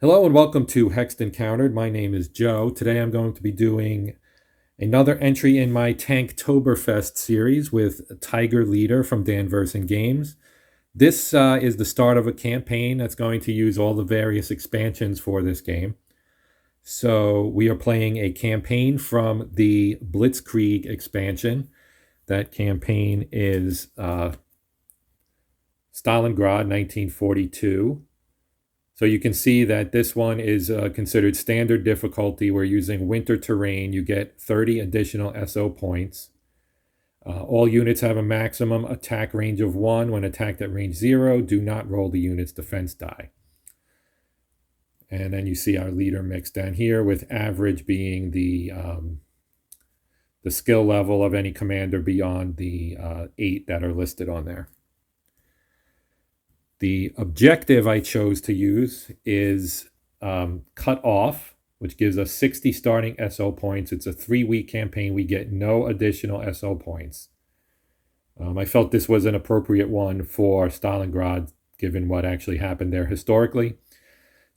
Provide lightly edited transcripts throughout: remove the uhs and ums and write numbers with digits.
Hello and welcome to Hexed Encountered. My name is Joe. Today I'm going to be doing another entry in my Tanktoberfest series with Tiger Leader from Danvers and Games. This is the start of a campaign that's going to use all the various expansions for this game. So we are playing a campaign from the Blitzkrieg expansion. That campaign is Stalingrad 1942. So you can see that this one is considered standard difficulty. We're using winter terrain. You get 30 additional SO points. All units have a maximum attack range of 1. When attacked at range 0, do not roll the unit's defense die. And then you see our leader mix down here, with average being the skill level of any commander beyond the 8 that are listed on there. The objective I chose to use is Cut Off, which gives us 60 starting SO points. It's a 3-week campaign. We get no additional SO points. I felt this was an appropriate one for Stalingrad, given what actually happened there historically.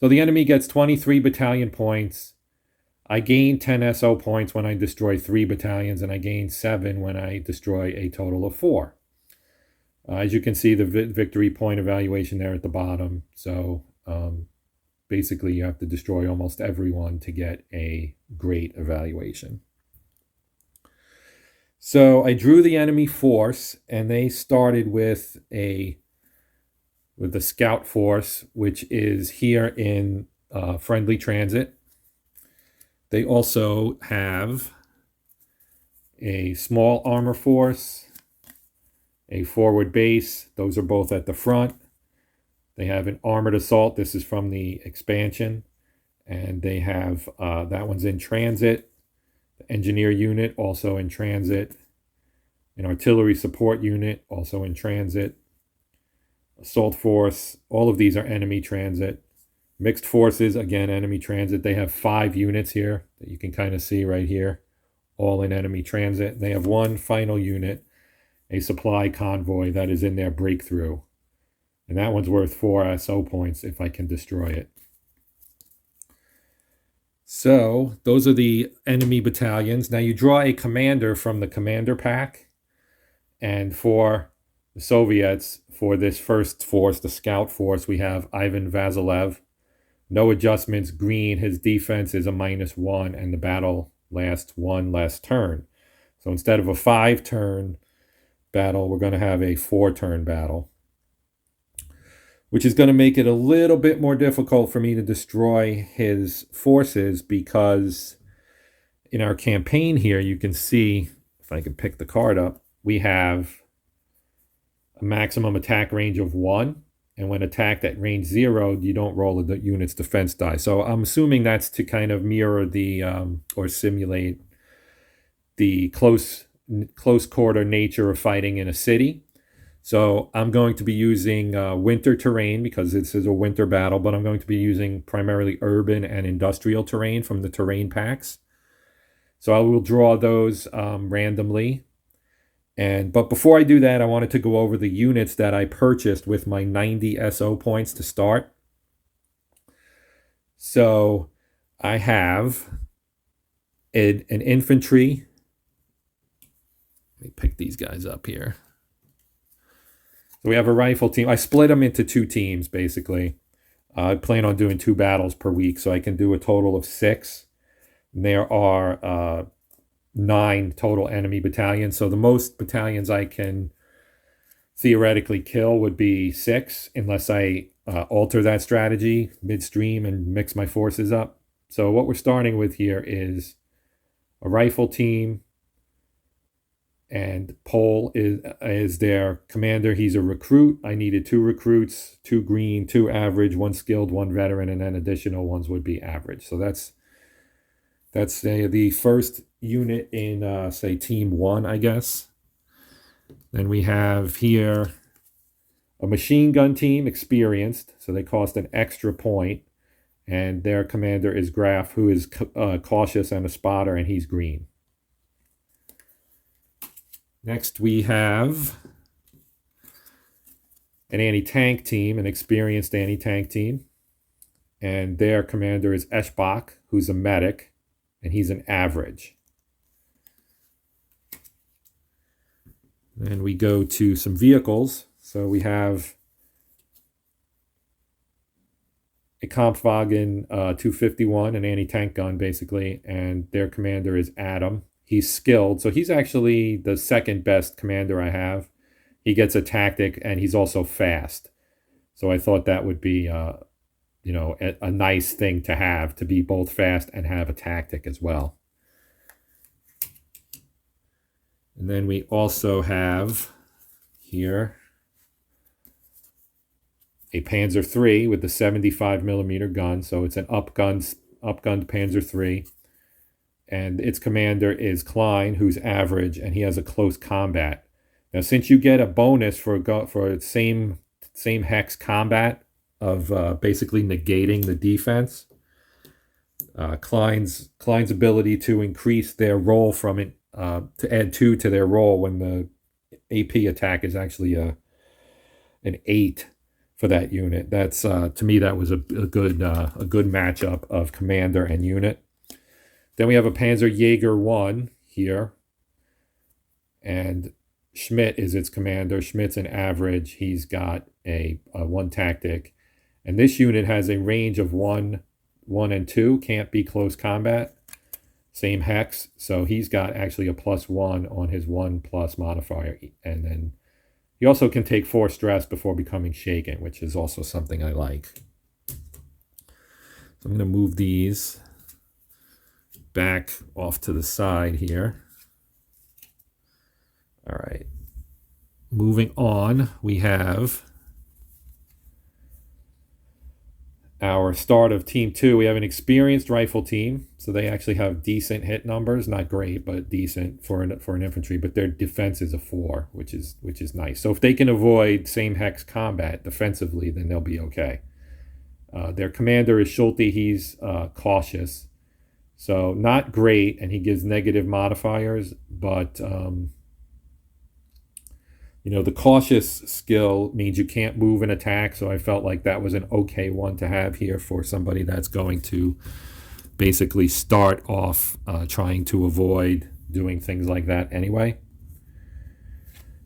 So the enemy gets 23 battalion points. I gain 10 SO points when I destroy 3 battalions, and I gain 7 when I destroy a total of 4. As you can see, the victory point evaluation there at the bottom. So basically, you have to destroy almost everyone to get a great evaluation. So I drew the enemy force, and they started with the scout force, which is here in friendly transit. They also have a small armor force, a forward base. Those are both at the front. They have an armored assault. This is from the expansion. And they have, that one's in transit. The engineer unit, also in transit. An artillery support unit, also in transit. Assault force, all of these are enemy transit. Mixed forces, again, enemy transit. They have 5 units here that you can kind of see right here, all in enemy transit. They have one final unit, a supply convoy, that is in their breakthrough. And that one's worth 4 SO points if I can destroy it. So those are the enemy battalions. Now you draw a commander from the commander pack. And for the Soviets, for this first force, the scout force, we have Ivan Vasilev. No adjustments, green. His defense is a -1, and the battle lasts 1 less turn. So instead of a 5-turn battle, we're going to have a 4-turn battle, which is going to make it a little bit more difficult for me to destroy his forces, because in our campaign here, you can see, if I can pick the card up, we have a maximum attack range of 1, and when attacked at range 0, you don't roll the unit's defense die. So I'm assuming that's to kind of mirror the or simulate the close quarter nature of fighting in a city. So I'm going to be using winter terrain, because this is a winter battle, but I'm going to be using primarily urban and industrial terrain from the terrain packs. So I will draw those randomly. But before I do that, I wanted to go over the units that I purchased with my 90 SO points to start. So I have an infantry. Let me pick these guys up here. So we have a rifle team. I split them into 2 teams, basically. I plan on doing 2 battles per week, so I can do a total of 6. And there are 9 total enemy battalions. So the most battalions I can theoretically kill would be 6, unless I alter that strategy midstream and mix my forces up. So what we're starting with here is a rifle team, and Pole is their commander. He's a recruit. I needed 2 recruits, 2 green, 2 average, 1 skilled, 1 veteran, and then additional ones would be average. So that's the first unit in, say, Team 1, I guess. Then we have here a machine gun team, experienced, so they cost an extra point. And their commander is Graf, who is cautious and a spotter, and he's green. Next, we have an anti-tank team, an experienced anti-tank team. and their commander is Eschbach, who's a medic, and he's an average. Then we go to some vehicles. So we have a Kampfwagen 251, an anti-tank gun, basically, and their commander is Adam. He's skilled, so he's actually the second best commander I have. He gets a tactic, and he's also fast. So I thought that would be, a nice thing to be both fast and have a tactic as well. And then we also have here a Panzer III with the 75 millimeter gun. So it's an upgunned Panzer III. And its commander is Klein, who's average, and he has a close combat. Now, since you get a bonus for same hex combat of basically negating the defense, Klein's ability to increase their roll from it, to add 2 to their roll when the AP attack is actually an 8 for that unit. That's to me, that was a good matchup of commander and unit. Then we have a Panzer Jaeger 1 here, and Schmidt is its commander. Schmidt's an average. He's got a 1 tactic, and this unit has a range of 1 and 2. Can't be close combat. Same hex, so he's got actually a +1 on his 1+ modifier, and then he also can take 4 stress before becoming shaken, which is also something I like. So I'm going to move these back off to the side here. All right. Moving on, we have our start of Team 2. We have an experienced rifle team, so they actually have decent hit numbers. Not great, but decent for an infantry. But their defense is a 4, which is nice. So if they can avoid same hex combat defensively, then they'll be okay. Their commander is Schulte. He's cautious, so not great, and he gives negative modifiers. But the cautious skill means you can't move and attack, so I felt like that was an okay one to have here for somebody that's going to basically start off trying to avoid doing things like that anyway.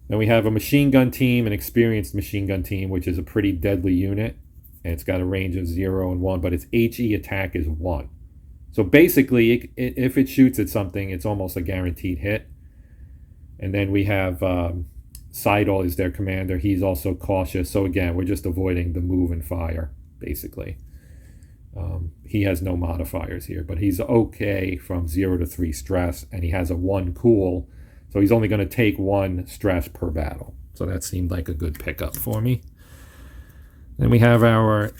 Then we have a machine gun team, an experienced machine gun team, which is a pretty deadly unit, and it's got a range of 0 and 1, but its HE attack is 1. So basically, if it shoots at something, it's almost a guaranteed hit. And then we have Seidel is their commander. He's also cautious. So again, we're just avoiding the move and fire, basically. He has no modifiers here, but he's okay from 0 to 3 stress, and he has a 1 cool. So he's only going to take 1 stress per battle. So that seemed like a good pickup for me. Then we have our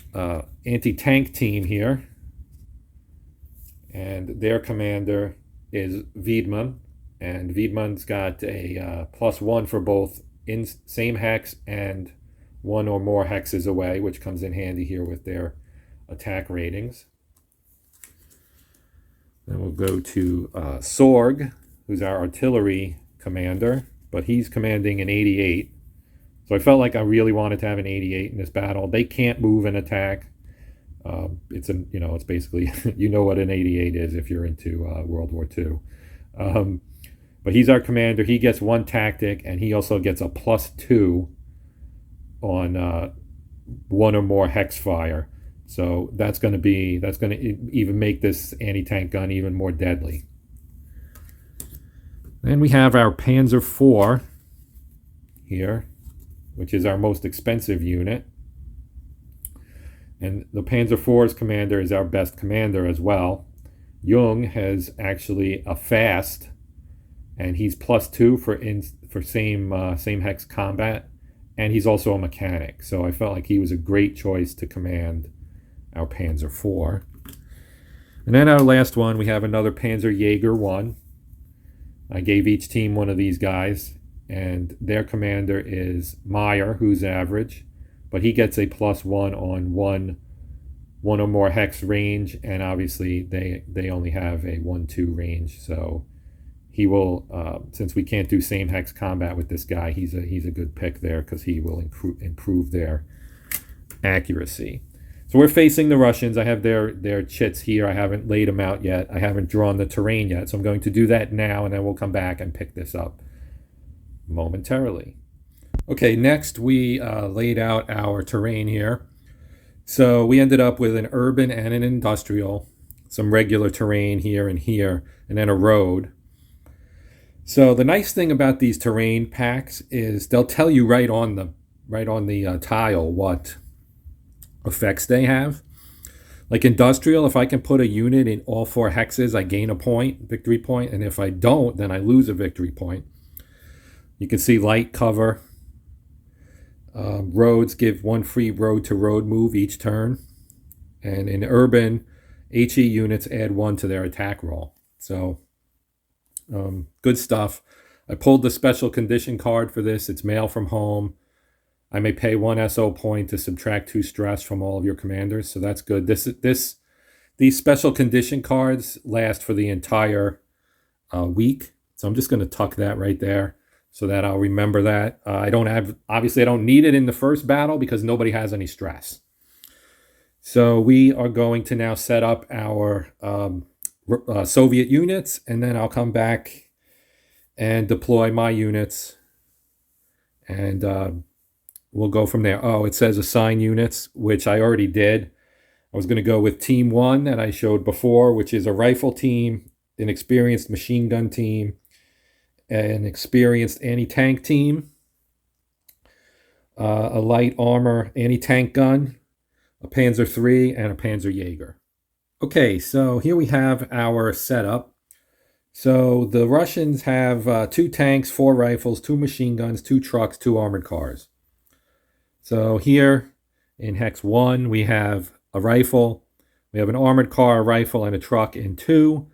anti-tank team here. And their commander is Wiedmann. And Wiedmann's got a +1 for both in same hex and 1 or more hexes away, which comes in handy here with their attack ratings. Then we'll go to Sorg, who's our artillery commander, but he's commanding an 88. So I felt like I really wanted to have an 88 in this battle. They can't move and attack. It's basically, you know what an 88 is if you're into World War II. But he's our commander. He gets 1 tactic, and he also gets a +2 on 1 or more hex fire. So that's going to even make this anti-tank gun even more deadly. Then we have our Panzer IV here, which is our most expensive unit. And the Panzer IV's commander is our best commander as well. Jung has actually a fast, and he's +2 for same hex combat, and he's also a mechanic. So I felt like he was a great choice to command our Panzer IV. And then our last one, we have another Panzer Jaeger 1. I gave each team one of these guys, and their commander is Meyer, who's average, but he gets a +1 on one or more hex range, and obviously they only have a 1-2 range, so he will, since we can't do same hex combat with this guy, he's a good pick there because he will improve their accuracy. So we're facing the Russians. I have their chits here. I haven't laid them out yet. I haven't drawn the terrain yet. So I'm going to do that now, and then we'll come back and pick this up momentarily. Okay, next we laid out our terrain here. So we ended up with an urban and an industrial, some regular terrain here, and then a road. So the nice thing about these terrain packs is they'll tell you right on the tile what effects they have. Like industrial, if I can put a unit in all 4 hexes, I gain a point, victory point, and if I don't, then I lose a victory point. You can see light cover. Roads give 1 free road to road move each turn. And in urban, HE units add 1 to their attack roll. So good stuff. I pulled the special condition card for this. It's mail from home. I may pay 1 SO point to subtract 2 stress from all of your commanders. So that's good. These special condition cards last for the entire week. So I'm just going to tuck that right there so that I'll remember that. Obviously I don't need it in the first battle because nobody has any stress. So we are going to now set up our Soviet units, and then I'll come back and deploy my units, and we'll go from there. Oh, it says assign units, which I already did. I was going to go with team 1 that I showed before, which is a rifle team, an experienced machine gun team, an experienced anti-tank team, a light armor anti-tank gun, a Panzer III, and a Panzerjäger. Okay, so here we have our setup. So the Russians have 2 tanks, 4 rifles, 2 machine guns, 2 trucks, 2 armored cars. So here in Hex 1, we have a rifle. We have an armored car, a rifle, and a truck in 2.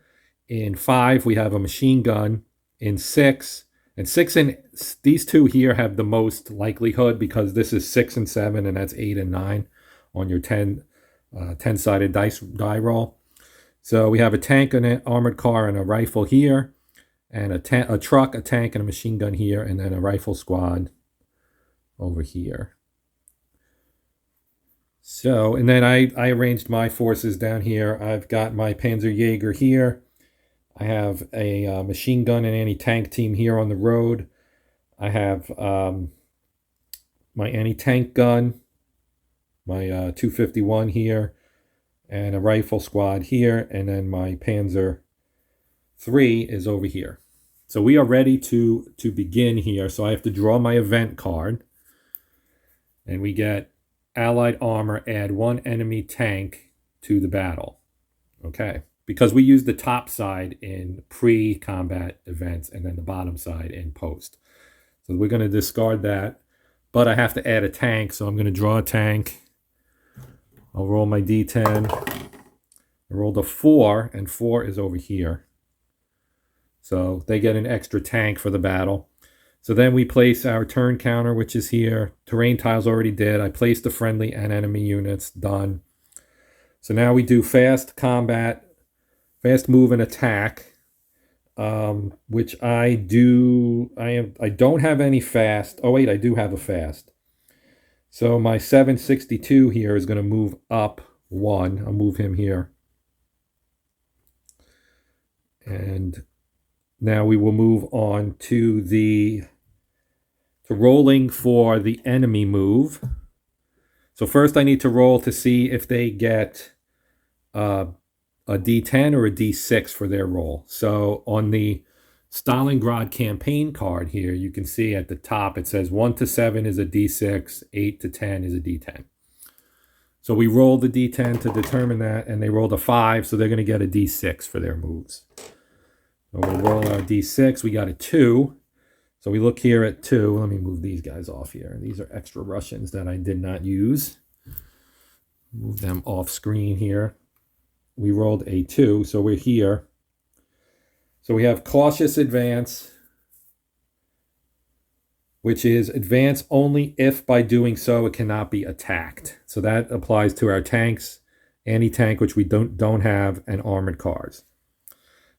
In 5, we have a machine gun. In 6, and 6 and these 2 here have the most likelihood because this is 6 and 7, and that's 8 and 9 on your 10-sided die roll. So we have a tank, an armored car, and a rifle here, and a truck, a tank, and a machine gun here, and then a rifle squad over here. So, and then I arranged my forces down here. I've got my Panzerjäger here. I have a machine gun and anti-tank team here on the road. I have my anti-tank gun, my 251 here, and a rifle squad here, and then my Panzer III is over here. So we are ready to begin here. So I have to draw my event card, and we get Allied armor, add 1 enemy tank to the battle. Okay. Because we use the top side in pre-combat events and then the bottom side in post. So we're going to discard that. But I have to add a tank, so I'm going to draw a tank. I'll roll my D10. I rolled a 4, and 4 is over here. So they get an extra tank for the battle. So then we place our turn counter, which is here. Terrain tiles already did. I placed the friendly and enemy units. Done. So now we do fast combat. Fast move and attack, which I do. I don't have any fast. Oh wait, I do have a fast. So my 762 here is going to move up 1. I'll move him here, and now we will move on to rolling for the enemy move. So first, I need to roll to see if they get a D10 or a D6 for their roll. So on the Stalingrad campaign card here, you can see at the top it says 1 to 7 is a D6, 8 to 10 is a D10. So we rolled the D10 to determine that, and they rolled a 5, so they're going to get a D6 for their moves. So we'll roll our D6. We got a 2. So we look here at 2. Let me move these guys off here. These are extra Russians that I did not use. Move them off screen here. We rolled a 2, so we're here. So we have cautious advance, which is advance only if by doing so it cannot be attacked. So that applies to our tanks, anti-tank, which we don't have, and armored cars.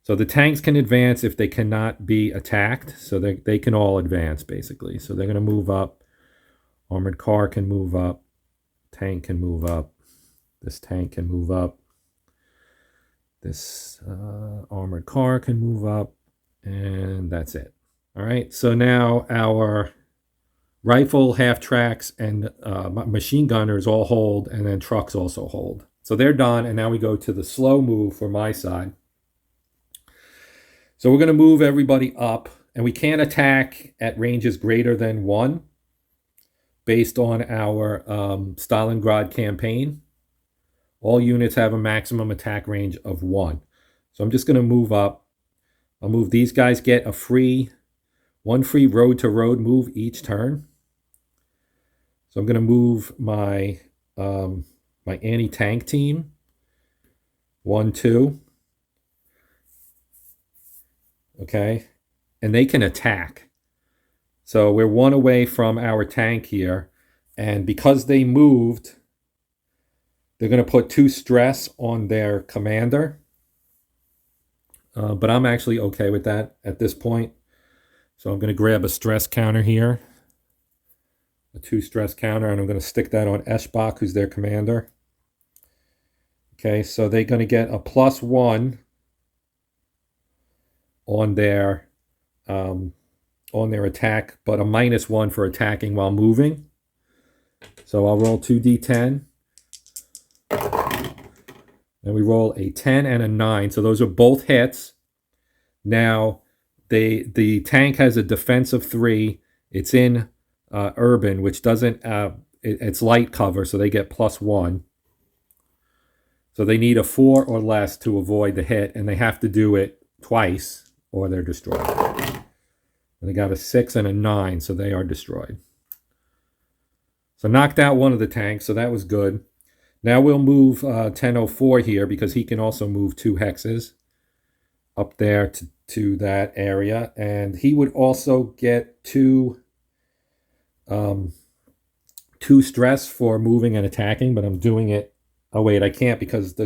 So the tanks can advance if they cannot be attacked. So they can all advance, basically. So they're going to move up. Armored car can move up. Tank can move up. This tank can move up. This armored car can move up. And that's it. All right, so now our rifle, half tracks, and machine gunners all hold, and then trucks also hold. So they're done, and now we go to the slow move for my side. So we're going to move everybody up, and we can't attack at ranges greater than 1 based on our Stalingrad campaign. All units have a maximum attack range of 1. So I'm just going to move up. I'll move these guys, get one free road-to-road move each turn. So I'm going to move my my anti-tank team. 1, 2. Okay, and they can attack. So we're 1 away from our tank here, and because they moved, they're going to put 2 stress on their commander. But I'm actually okay with that at this point. So I'm going to grab a stress counter here, a 2 stress counter, and I'm going to stick that on Eschbach, who's their commander. Okay, so they're going to get a +1 on their attack, but a -1 for attacking while moving. So I'll roll 2d10. And we roll a 10 and a 9. So those are both hits. Now, the tank has a defense of 3. It's in urban, which doesn't, it's light cover, so they get +1. So they need a 4 or less to avoid the hit, and they have to do it twice, or they're destroyed. And they got a 6 and a 9, so they are destroyed. So knocked out one of the tanks, so that was good. Now we'll move 1004 here, because he can also move 2 hexes up there to that area. And he would also get 2 stress for moving and attacking, but I'm doing it. Oh, wait, I can't, because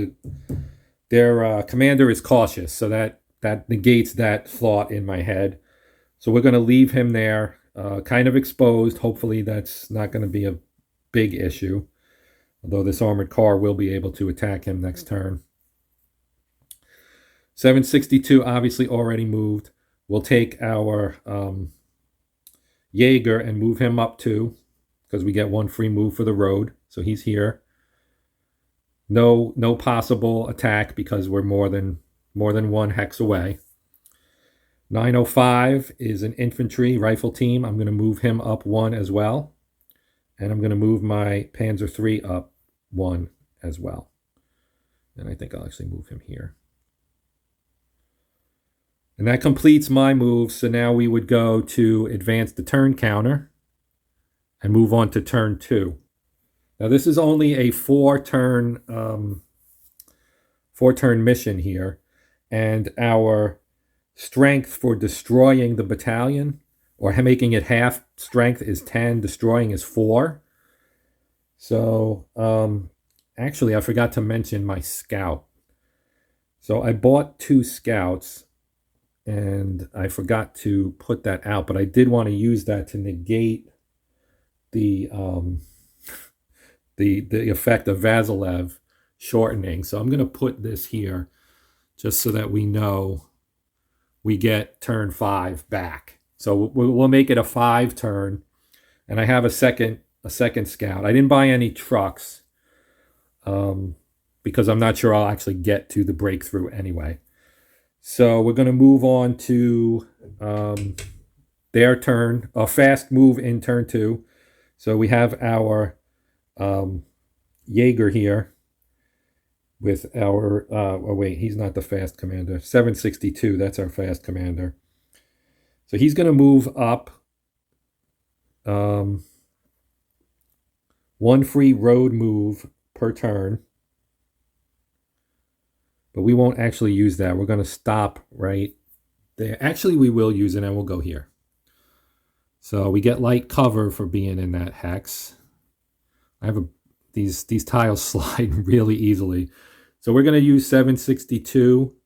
their commander is cautious, so that negates that thought in my head. So we're going to leave him there, kind of exposed. Hopefully that's not going to be a big issue, although this armored car will be able to attack him next turn. 762 obviously already moved. We'll take our Jaeger and move him up 2, because we get 1 free move for the road. So he's here. No possible attack, because we're more than 1 hex away. 905 is an infantry rifle team. I'm going to move him up 1 as well. And I'm going to move my Panzer III up 1 as well. And I think I'll actually move him here. And that completes my move. So now we would go to advance the turn counter and move on to turn 2. Now this is only a 4-turn mission here, and our strength for destroying the battalion, or making it half strength, is 10. Destroying is 4. So actually I forgot to mention my scout. So I bought 2 scouts, and I forgot to put that out, but I did want to use that to negate the effect of Vasilev shortening. So I'm going to put this here just so that we know we get turn 5 back. So we'll make it a 5 turn, and I have a second scout. I didn't buy any trucks because I'm not sure I'll actually get to the breakthrough anyway. So we're going to move on to their turn, a fast move in turn 2. So we have our Jaeger here with our, oh wait, he's not the fast commander. 762, that's our fast commander. So he's going to move up 1 free road move per turn. But we won't actually use that. We're going to stop right there. Actually, we will use it, and we'll go here. So we get light cover for being in that hex. I have these tiles slide really easily. So we're going to use 762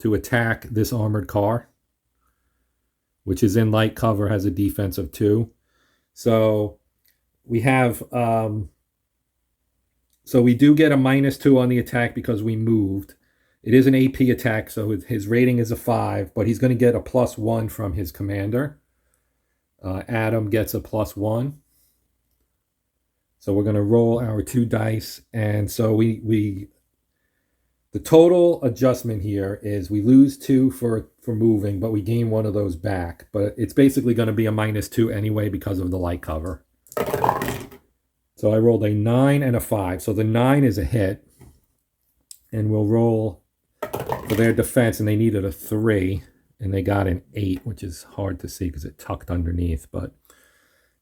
to attack this armored car, which is in light cover, has a defense of 2. So we have So we do get a -2 on the attack because we moved. It is an AP attack, so his rating is a 5, but he's going to get a +1 from his commander. Adam gets a +1. So we're going to roll our 2 dice, and so the total adjustment here is we lose 2 for moving, but we gain 1 of those back. But it's basically going to be a -2 anyway because of the light cover. So I rolled a 9 and a 5. So the 9 is a hit. And we'll roll for their defense, and they needed a 3, and they got an 8, which is hard to see because it tucked underneath. But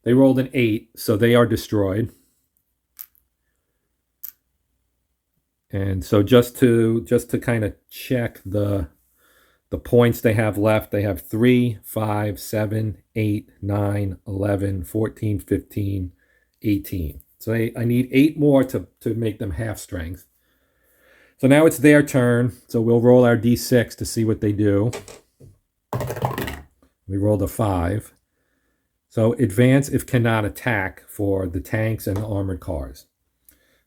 they rolled an 8, so they are destroyed. And so just to kind of check the points they have left, they have 3, 5, 7, 8, 9, 11, 14, 15, 18. So I need 8 more to make them half strength. So now it's their turn. So we'll roll our d6 to see what they do. We rolled a 5. So advance if cannot attack for the tanks and the armored cars.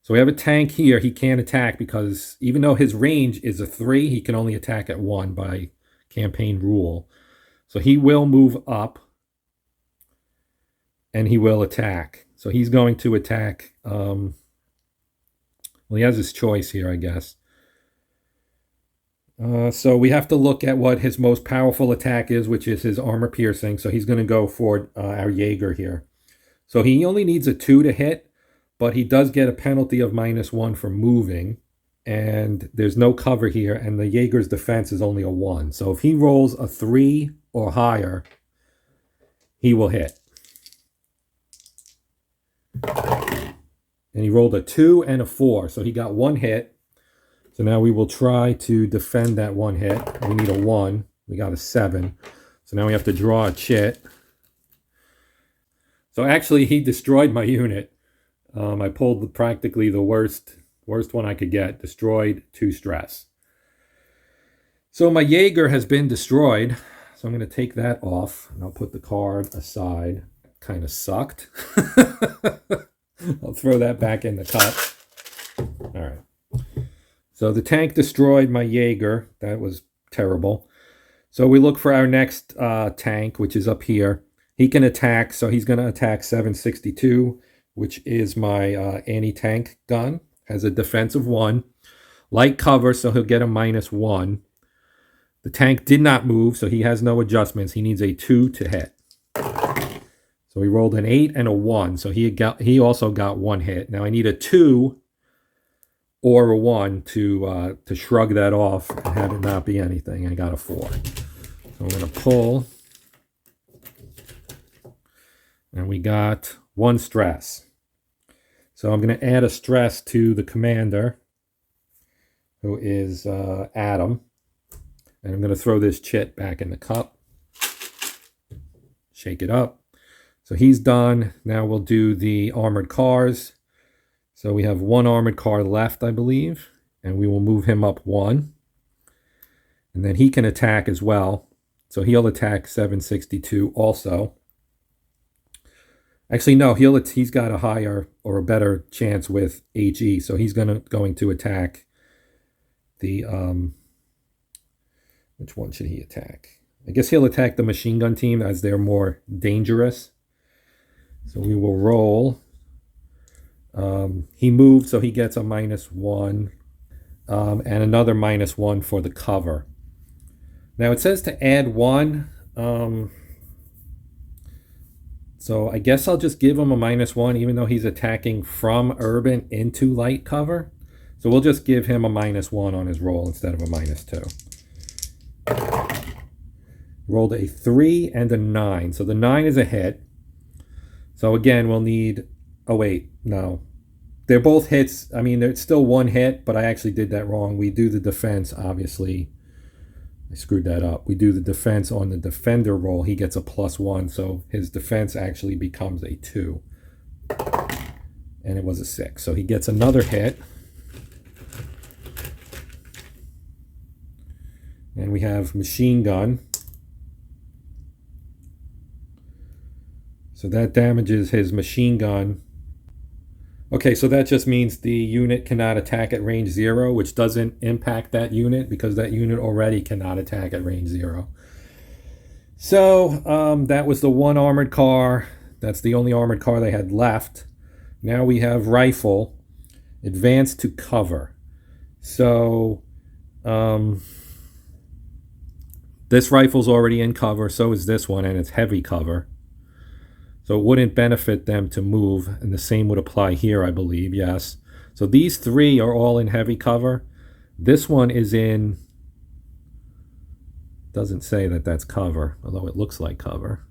So we have a tank here. He can't attack because even though his range is a 3, he can only attack at 1 by campaign rule. So he will move up and he will attack. So he's going to attack. Well, he has his choice here, I guess. So we have to look at what his most powerful attack is, which is his armor piercing. So he's going to go for our Jaeger here. So he only needs a 2 to hit, but he does get a penalty of -1 for moving. And there's no cover here, and the Jaeger's defense is only a 1. So if he rolls a 3 or higher, he will hit. And he rolled a 2 and a 4, so he got 1 hit. So now we will try to defend that 1 hit. We need a 1. We got a 7. So now we have to draw a chit. So actually, he destroyed my unit. I pulled practically the worst one I could get. Destroyed 2 stress. So my Jaeger has been destroyed. So I'm going to take that off, and I'll put the card aside. Kind of sucked. I'll throw that back in the cup. All right. So the tank destroyed my Jaeger. That was terrible. So we look for our next tank, which is up here. He can attack, so he's going to attack 762, which is my anti-tank gun. Has a defense of 1. Light cover, so he'll get a -1. The tank did not move, so he has no adjustments. He needs a 2 to hit. So he rolled an 8 and a 1, so he also got 1 hit. Now I need a 2 or a 1 to shrug that off and have it not be anything. I got a 4. So I'm going to pull. And we got 1 stress. So I'm going to add a stress to the commander, who is Adam. And I'm going to throw this chit back in the cup. Shake it up. So he's done. Now we'll do the armored cars. So we have 1 armored car left, I believe. And we will move him up 1. And then he can attack as well. So he'll attack 762 also. Actually, no, he's got a higher or a better chance with HE. So he's going to attack the... which one should he attack? I guess he'll attack the machine gun team as they're more dangerous. So we will roll. He moved, so he gets a -1. And another -1 for the cover. Now it says to add 1. So I guess I'll just give him a -1, even though he's attacking from urban into light cover. So we'll just give him a -1 on his roll instead of a -2. Rolled a 3 and a 9. So the 9 is a hit. So again, we'll need... Oh, wait. No. They're both hits. I mean, it's still 1 hit, but I actually did that wrong. We do the defense, obviously. I screwed that up. We do the defense on the defender roll. He gets a +1, so his defense actually becomes a 2. And it was a 6. So he gets another hit. And we have machine gun. So that damages his machine gun. Okay, so that just means the unit cannot attack at range 0, which doesn't impact that unit because that unit already cannot attack at range 0. So that was the one armored car. That's the only armored car they had left. Now we have rifle, advance to cover. So this rifle's already in cover, so is this one, and it's heavy cover. So it wouldn't benefit them to move, and the same would apply here, I believe, yes. So these three are all in heavy cover. This one is in, doesn't say that that's cover, although it looks like cover.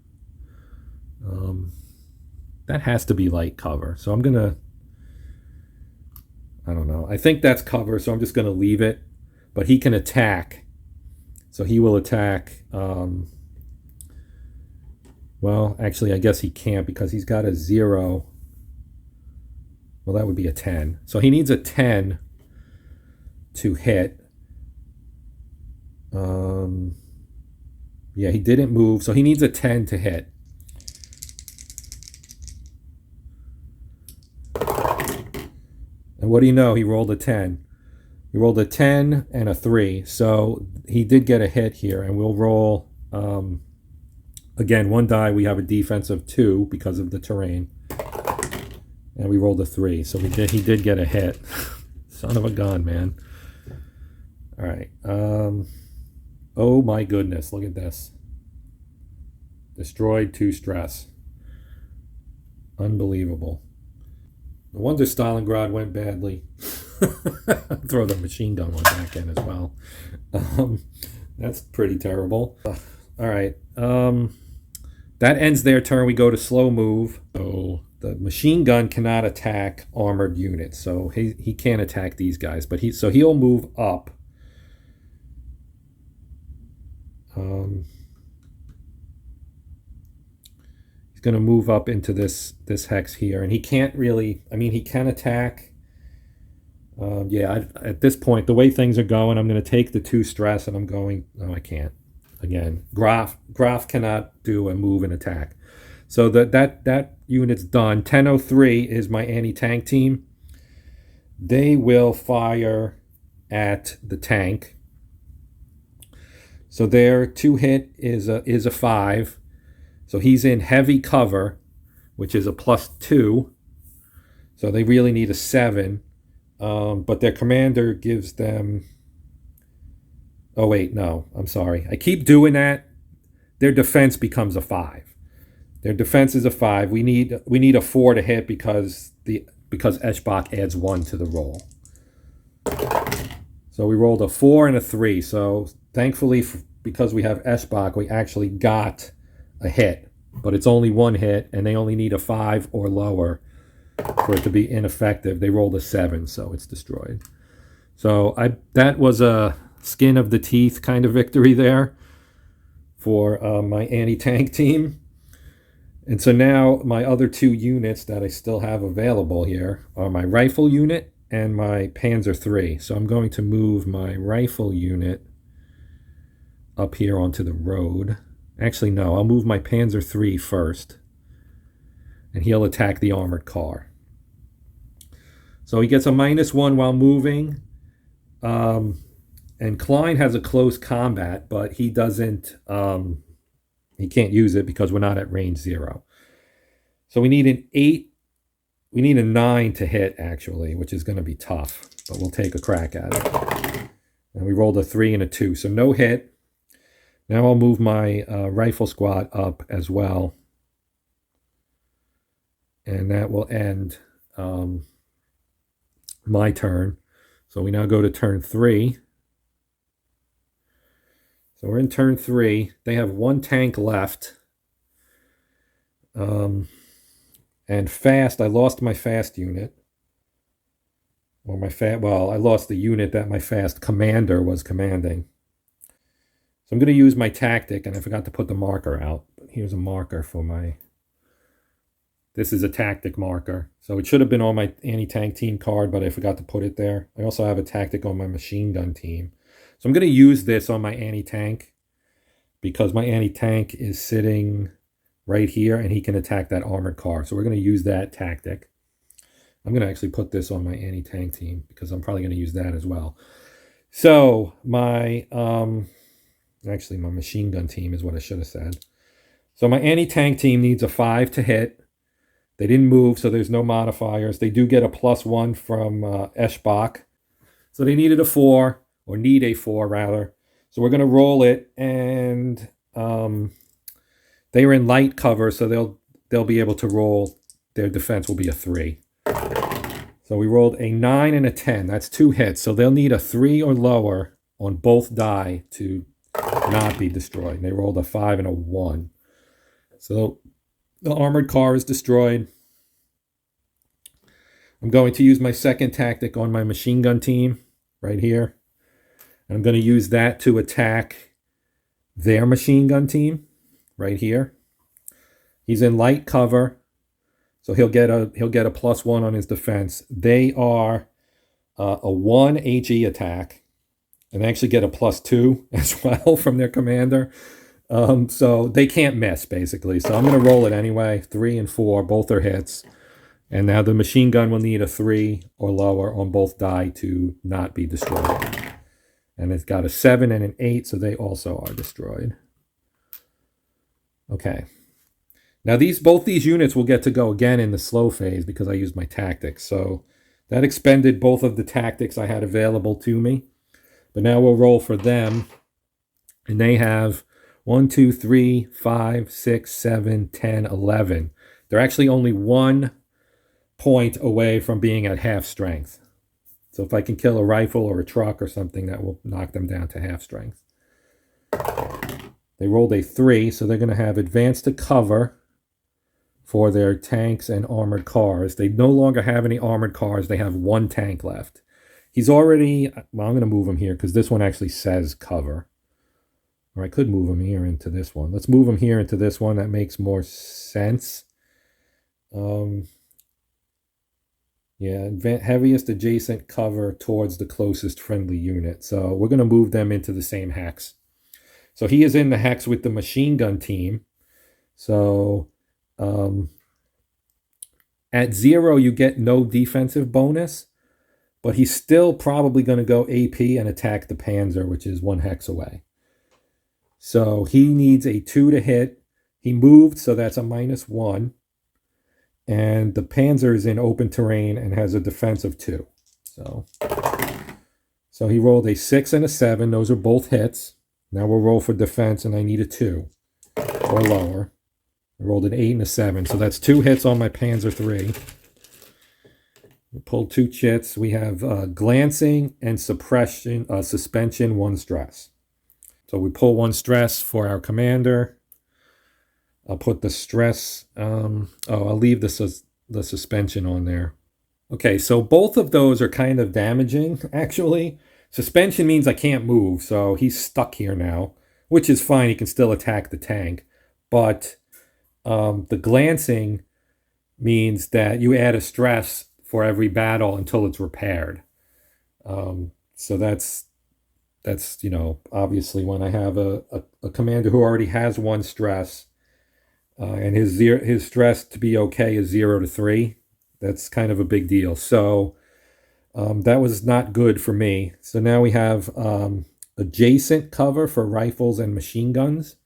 That has to be light cover, so I'm gonna, I don't know. I think that's cover, so I'm just gonna leave it, but he can attack. So he will attack, well, actually, I guess he can't because he's got a 0. Well, that would be a 10. So he needs a 10 to hit. Yeah, he didn't move, so he needs a 10 to hit. And what do you know? He rolled a 10. He rolled a 10 and a 3, so he did get a hit here, and we'll roll... again, one die, we have a defense of 2 because of the terrain. And we rolled a 3, so he did get a hit. Son of a gun, man. All right. Oh my goodness, look at this. Destroyed 2 stress. Unbelievable. No wonder Stalingrad went badly. Throw the machine gun one back in as well. That's pretty terrible. All right. That ends their turn. We go to slow move. So the machine gun cannot attack armored units. So he can't attack these guys. But he'll move up. He's going to move up into this hex here. And he can't really... I mean, he can attack... yeah, at this point, the way things are going, I'm going to take the 2 stress and I'm going... No, I can't. Again, Graf cannot do a move and attack. So that unit's done. 1003 is my anti-tank team. They will fire at the tank. So their 2 hit is a 5. So he's in heavy cover, which is a +2. So they really need a 7. But their commander gives them... Oh, wait, no, I'm sorry. I keep doing that. Their defense becomes a 5. Their defense is a 5. We need a 4 to hit because Eschbach adds 1 to the roll. So we rolled a 4 and a 3. So thankfully, because we have Eschbach, we actually got a hit. But it's only 1 hit, and they only need a 5 or lower for it to be ineffective. They rolled a 7, so it's destroyed. So that was a skin of the teeth kind of victory there for my anti-tank team. And so now my other 2 units that I still have available here are my rifle unit and my Panzer III. So I'm going to move my rifle unit up here onto the road. Actually, no, I'll move my Panzer III first. And he'll attack the armored car. So he gets a -1 while moving. And Klein has a close combat, but he doesn't, he can't use it because we're not at range 0. So we need an 8, we need a 9 to hit, actually, which is going to be tough, but we'll take a crack at it. And we rolled a 3 and a 2, so no hit. Now I'll move my rifle squad up as well. And that will end my turn. So we now go to turn 3. So we're in turn 3. They have 1 tank left. And fast, I lost my fast unit. Or I lost the unit that my fast commander was commanding. So I'm going to use my tactic, and I forgot to put the marker out. Here's a marker for my... This is a tactic marker. So it should have been on my anti-tank team card, but I forgot to put it there. I also have a tactic on my machine gun team. So I'm going to use this on my anti-tank because my anti-tank is sitting right here and he can attack that armored car. So we're going to use that tactic. I'm going to actually put this on my anti-tank team because I'm probably going to use that as well. So my, actually my machine gun team is what I should have said. So my anti-tank team needs a 5 to hit. They didn't move, so there's no modifiers. They do get a +1 from Eschbach. So they needed a 4, or need a 4 rather. So we're going to roll it, and they were in light cover, so they'll be able to roll. Their defense will be a 3. So we rolled a 9 and a 10. That's 2 hits. So they'll need a 3 or lower on both die to not be destroyed. And they rolled a 5 and a 1. So the armored car is destroyed. I'm going to use my second tactic on my machine gun team right here. And I'm going to use that to attack their machine gun team right here. He's in light cover, so he'll get a +1 on his defense. They are a 1 HE attack, and they actually get a +2 as well from their commander. So they can't miss, basically. So I'm going to roll it anyway. 3 and 4, both are hits. And now the machine gun will need a 3 or lower on both die to not be destroyed. And it's got a 7 and an 8, so they also are destroyed. Okay. Now both these units will get to go again in the slow phase because I used my tactics. So that expended both of the tactics I had available to me. But now we'll roll for them. And they have 1, 2, 3, 5, 6, 7, 10, 11. They're actually only 1 point away from being at half strength. So if I can kill a rifle or a truck or something, that will knock them down to half strength. They rolled a 3, so they're going to have advance to cover for their tanks and armored cars. They no longer have any armored cars. They have 1 tank left. He's already, well, I'm going to move him here because this one actually says cover. Or I could move him here into this one. Let's move him here into this one. That makes more sense. Yeah, heaviest adjacent cover towards the closest friendly unit. So we're going to move them into the same hex. So he is in the hex with the machine gun team. So at 0, you get no defensive bonus. But he's still probably going to go AP and attack the Panzer, which is 1 hex away. So he needs a 2 to hit. He moved, so that's a -1. And the Panzer is in open terrain and has a defense of 2. So he rolled a 6 and a 7. Those are both hits. Now we'll roll for defense, and I need a 2 or lower. I rolled an 8 and a 7. So that's 2 hits on my Panzer 3. We pulled 2 chits. We have glancing and suppression, suspension, 1 stress. So we pull 1 stress for our commander. I'll put the stress, I'll leave the suspension on there. Okay, so both of those are kind of damaging, actually. Suspension means I can't move, so he's stuck here now, which is fine. He can still attack the tank. But the glancing means that you add a stress for every battle until it's repaired. So that's obviously when I have a commander who already has 1 stress, and his stress to be okay is 0 to 3. That's kind of a big deal. So that was not good for me. So now we have adjacent cover for rifles and machine guns.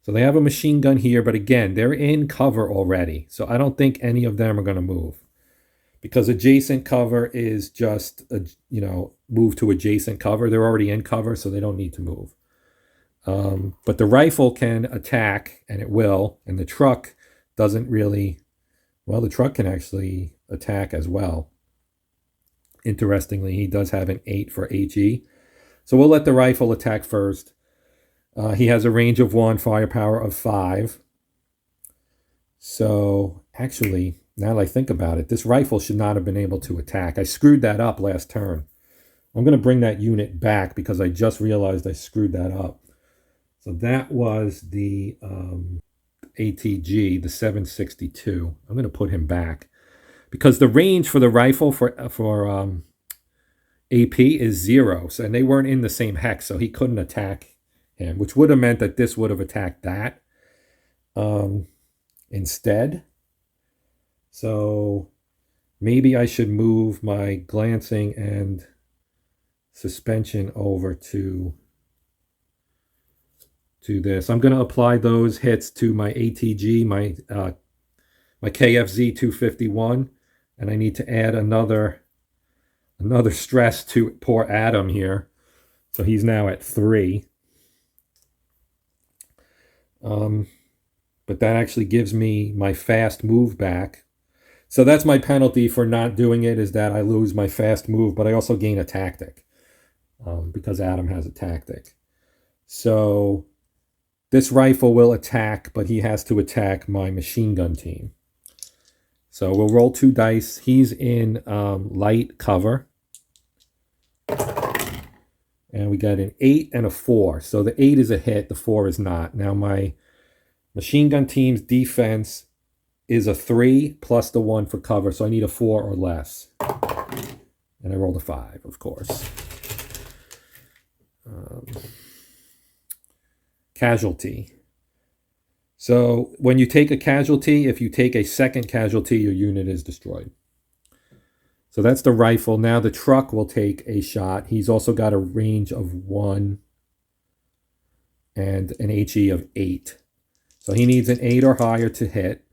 So they have a machine gun here, but again, they're in cover already. So I don't think any of them are going to move. Because adjacent cover is just, move to adjacent cover. They're already in cover, so they don't need to move. But the rifle can attack, and it will. And the truck doesn't really... Well, the truck can actually attack as well. Interestingly, he does have an 8 for HE. So we'll let the rifle attack first. He has a range of 1, firepower of 5. So, actually... Now that I think about it, this rifle should not have been able to attack. I screwed that up last turn. I'm going to bring that unit back because I just realized I screwed that up. So that was the ATG, the 762. I'm going to put him back because the range for the rifle for AP is 0. So, and they weren't in the same hex, so he couldn't attack him, which would have meant that this would have attacked that instead. So maybe I should move my glancing and suspension over to this. I'm going to apply those hits to my ATG, my KFZ 251, and I need to add another stress to poor Adam here. So he's now at 3. But that actually gives me my fast move back. So that's my penalty for not doing it, is that I lose my fast move, but I also gain a tactic because Adam has a tactic. So this rifle will attack, but he has to attack my machine gun team. So we'll roll 2 dice. He's in light cover. And we got an 8 and a 4. So the 8 is a hit, the 4 is not. Now my machine gun team's defense is a 3 plus the 1 for cover. So I need a 4 or less. And I rolled a 5, of course. Casualty. So when you take a casualty, if you take a second casualty, your unit is destroyed. So that's the rifle. Now the truck will take a shot. He's also got a range of 1 and an HE of 8. So he needs an 8 or higher to hit.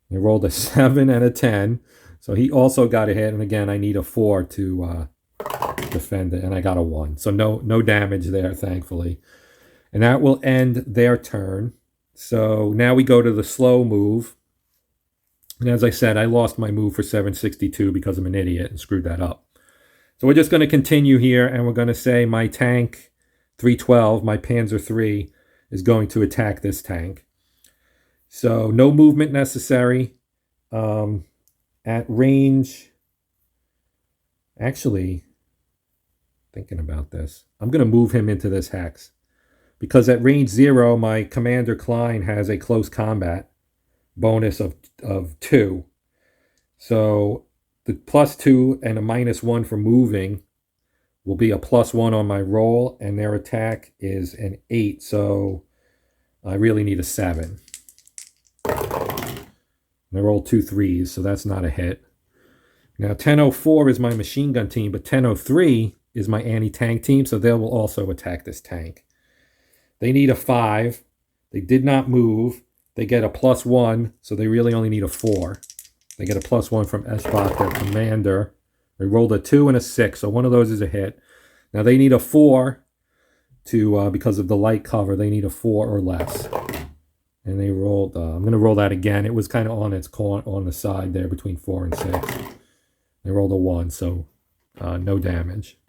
He rolled a 7 and a 10. So he also got a hit. And again, I need a 4 to defend it. And I got a 1. So no damage there, thankfully. And that will end their turn. So now we go to the slow move. And as I said, I lost my move for 762 because I'm an idiot and screwed that up. So we're just going to continue here, and we're going to say my tank 312, my Panzer III, is going to attack this tank. So no movement necessary. At range, actually, thinking about this, I'm going to move him into this hex. Because at range 0, my Commander Klein has a close combat bonus of 2. So the +2 and a -1 for moving will be a +1 on my roll, and their attack is an 8. So I really need a 7. And I rolled 2 3s, so that's not a hit. Now 1004 is my machine gun team, but 1003 is my anti-tank team, so they will also attack this tank. They need a 5. They did not move. They get a +1, so they really only need a 4. They get a +1 from Esbach, their commander. They rolled a 2 and a 6, so one of those is a hit. Now they need a 4 to because of the light cover. They need a 4 or less. And they rolled. I'm going to roll that again. It was kind of on the side there between 4 and 6. They rolled a 1, so no damage.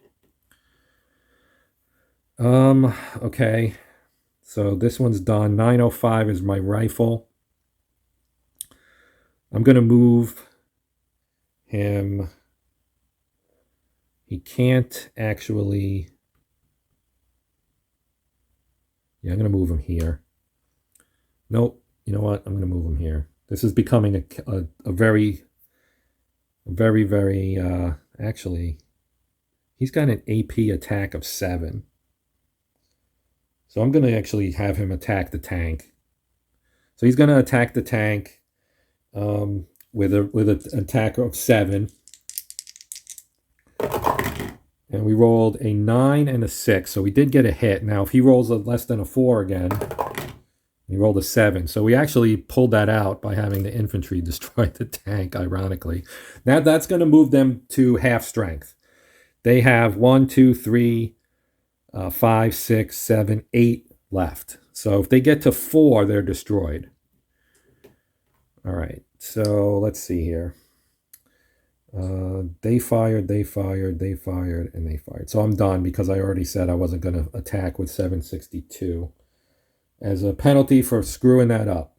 Okay. So this one's done. 905 is my rifle. I'm going to move him. He can't actually... Yeah, I'm going to move him here. Nope. You know what? I'm going to move him here. This is becoming a very, actually, he's got an AP attack of 7. So I'm going to actually have him attack the tank. So he's going to attack the tank with an attack of 7. And we rolled a 9 and a 6. So we did get a hit. Now, if he rolls less than a 4 again, he rolled a 7. So we actually pulled that out by having the infantry destroy the tank, ironically. Now, that's going to move them to half strength. They have 1, 2, 3... 5, 6, 7, 8 left. So if they get to 4, they're destroyed. All right. So let's see here. They fired, and they fired. So I'm done because I already said I wasn't going to attack with 762 as a penalty for screwing that up.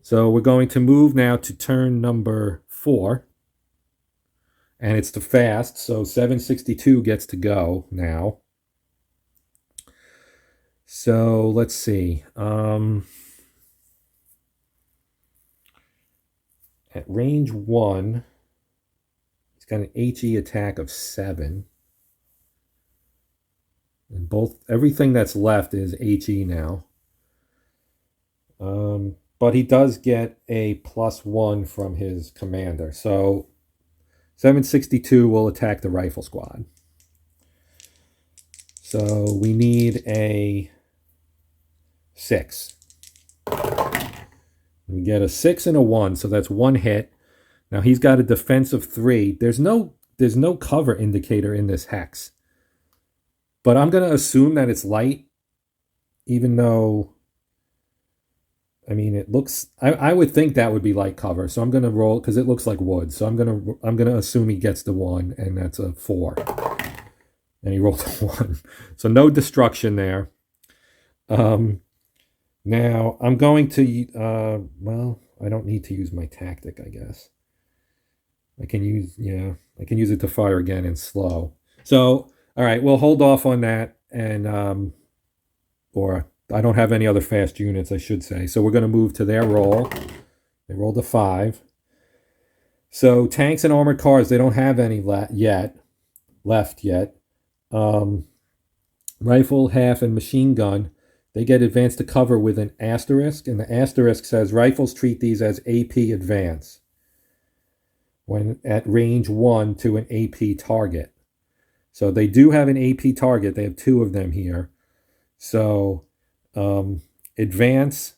So we're going to move now to turn number 4. And it's the fast. So 762 gets to go now. So let's see. At range 1, he's got an HE attack of 7. And everything that's left is HE now. but he does get a +1 from his commander. So 762 will attack the rifle squad. So we need a 6. We get a 6 and a 1, so that's 1 hit. Now he's got a defense of 3. There's no cover indicator in this hex. But I'm going to assume that it's light, even though, I mean, it looks, I would think that would be light cover. So I'm going to roll, because it looks like wood. So I'm going to assume he gets the 1, and that's a 4. And he rolled a 1. So no destruction there. Now I'm going to, well, I don't need to use my tactic, I guess. I can use it to fire again in slow. So, all right, we'll hold off on that, and or I don't have any other fast units, I should say. So we're going to move to their roll. They rolled a 5. So tanks and armored cars, they don't have any left yet. Rifle, half, and machine gun, they get advanced to cover with an asterisk, and the asterisk says rifles treat these as AP advance when at range 1 to an AP target. So they do have an AP target. They have 2 of them here. So advance,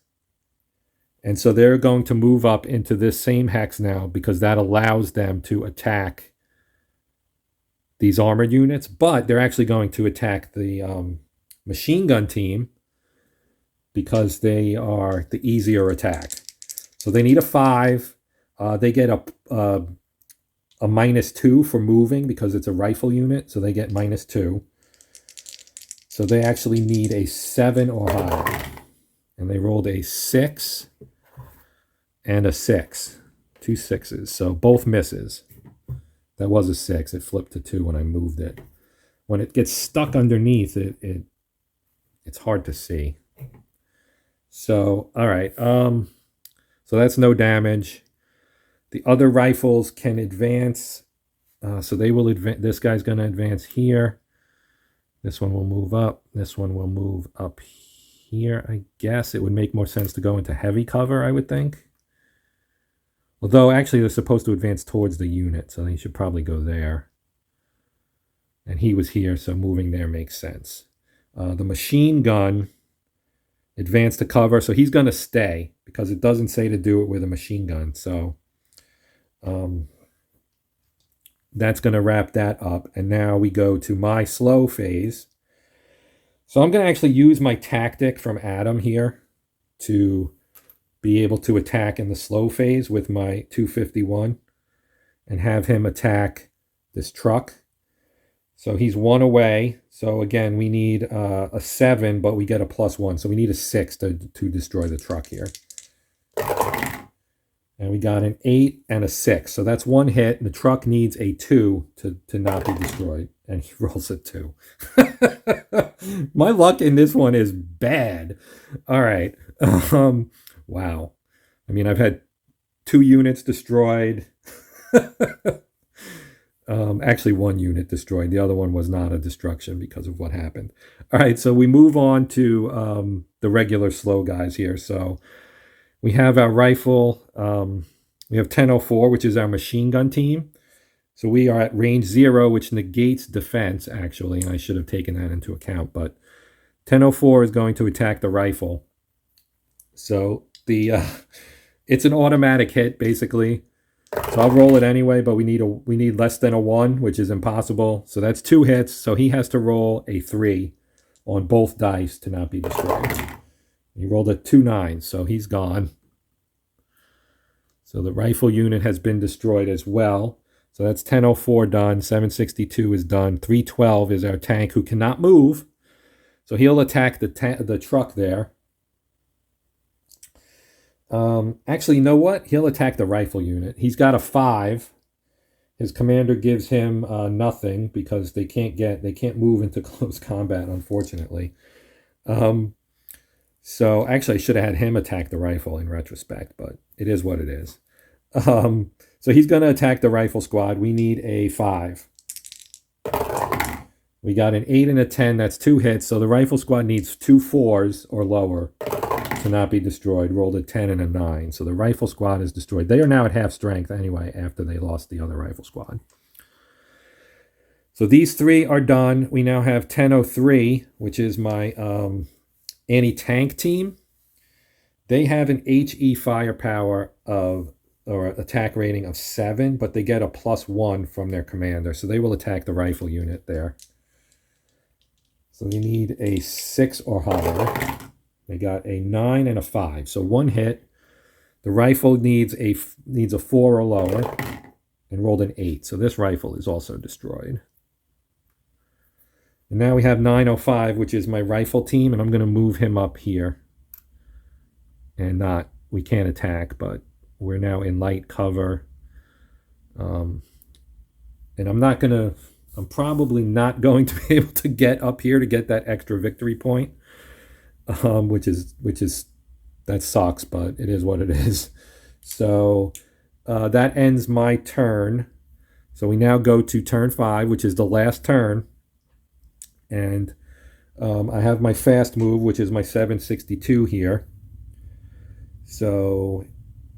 and so they're going to move up into this same hex now, because that allows them to attack these armored units, but they're actually going to attack the machine gun team because they are the easier attack. So they need a 5. They get a -2 for moving because it's a rifle unit, so they get -2. So they actually need a 7 or higher. And they rolled a 6 and a 6. 2 6s, so both misses. That was a 6. It flipped to 2 when I moved it. When it gets stuck underneath, it's hard to see. So, all right. So that's no damage. The other rifles can advance. So they will advance. This guy's going to advance here. This one will move up. This one will move up here. I guess it would make more sense to go into heavy cover, I would think. Although, actually, they're supposed to advance towards the unit, so they should probably go there. And he was here, so moving there makes sense. The machine gun advanced to cover, so he's going to stay, because it doesn't say to do it with a machine gun. So that's going to wrap that up. And now we go to my slow phase. So I'm going to actually use my tactic from Adam here to be able to attack in the slow phase with my 251 and have him attack this truck. So he's 1 away. So again, we need a 7, but we get a +1. So we need a 6 to destroy the truck here. And we got an 8 and a 6. So that's 1 hit. And the truck needs a 2 to not be destroyed. And he rolls a 2. My luck in this one is bad. All right. Wow. I mean, I've had 2 units destroyed. Actually, 1 unit destroyed. The other one was not a destruction because of what happened. All right, so we move on to the regular slow guys here. So we have our rifle. We have 1004, which is our machine gun team. So we are at range 0, which negates defense, actually. And I should have taken that into account. But 1004 is going to attack the rifle. So it's an automatic hit, basically. So I'll roll it anyway, but we need less than a 1, which is impossible. So that's 2 hits. So he has to roll a 3 on both dice to not be destroyed. He rolled a 2 9, so he's gone. So the rifle unit has been destroyed as well. So that's 1004 done. 762 is done. 312 is our tank who cannot move. So he'll attack the truck there. Actually, you know what? He'll attack the rifle unit. He's got a 5. His commander gives him nothing because they can't move into close combat, unfortunately. So actually, I should have had him attack the rifle in retrospect, but it is what it is. So he's going to attack the rifle squad. We need a 5. We got an 8 and a 10. That's 2 hits. So the rifle squad needs 2 4s or lower to not be destroyed, rolled a 10 and a 9. So the rifle squad is destroyed. They are now at half strength anyway after they lost the other rifle squad. So these three are done. We now have 1003, which is my anti-tank team. They have an HE firepower of, or attack rating of 7, but they get a +1 from their commander. So they will attack the rifle unit there. So they need a 6 or higher. They got a 9 and a 5. So one hit. The rifle needs a 4 or lower and rolled an 8. So this rifle is also destroyed. And now we have 905, which is my rifle team, and I'm going to move him up here. And we can't attack, but we're now in light cover. And I'm probably not going to be able to get up here to get that extra victory point. That sucks, but it is what it is. So that ends my turn. So we now go to turn 5, which is the last turn. And I have my fast move, which is my 762 here. So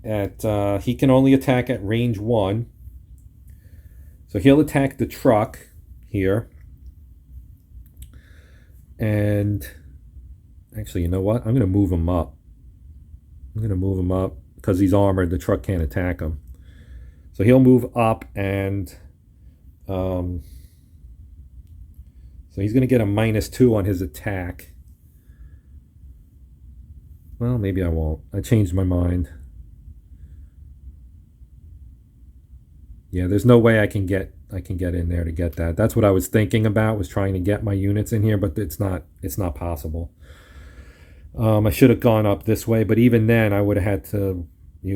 he can only attack at range 1. So he'll attack the truck here. And actually, you know what? I'm going to move him up. Because he's armored. The truck can't attack him. So he'll move up and... so he's going to get a -2 on his attack. Well, maybe I won't. I changed my mind. Yeah, there's no way I can get in there to get that. That's what I was thinking about, was trying to get my units in here, but it's not possible. I should have gone up this way, but even then I would have had to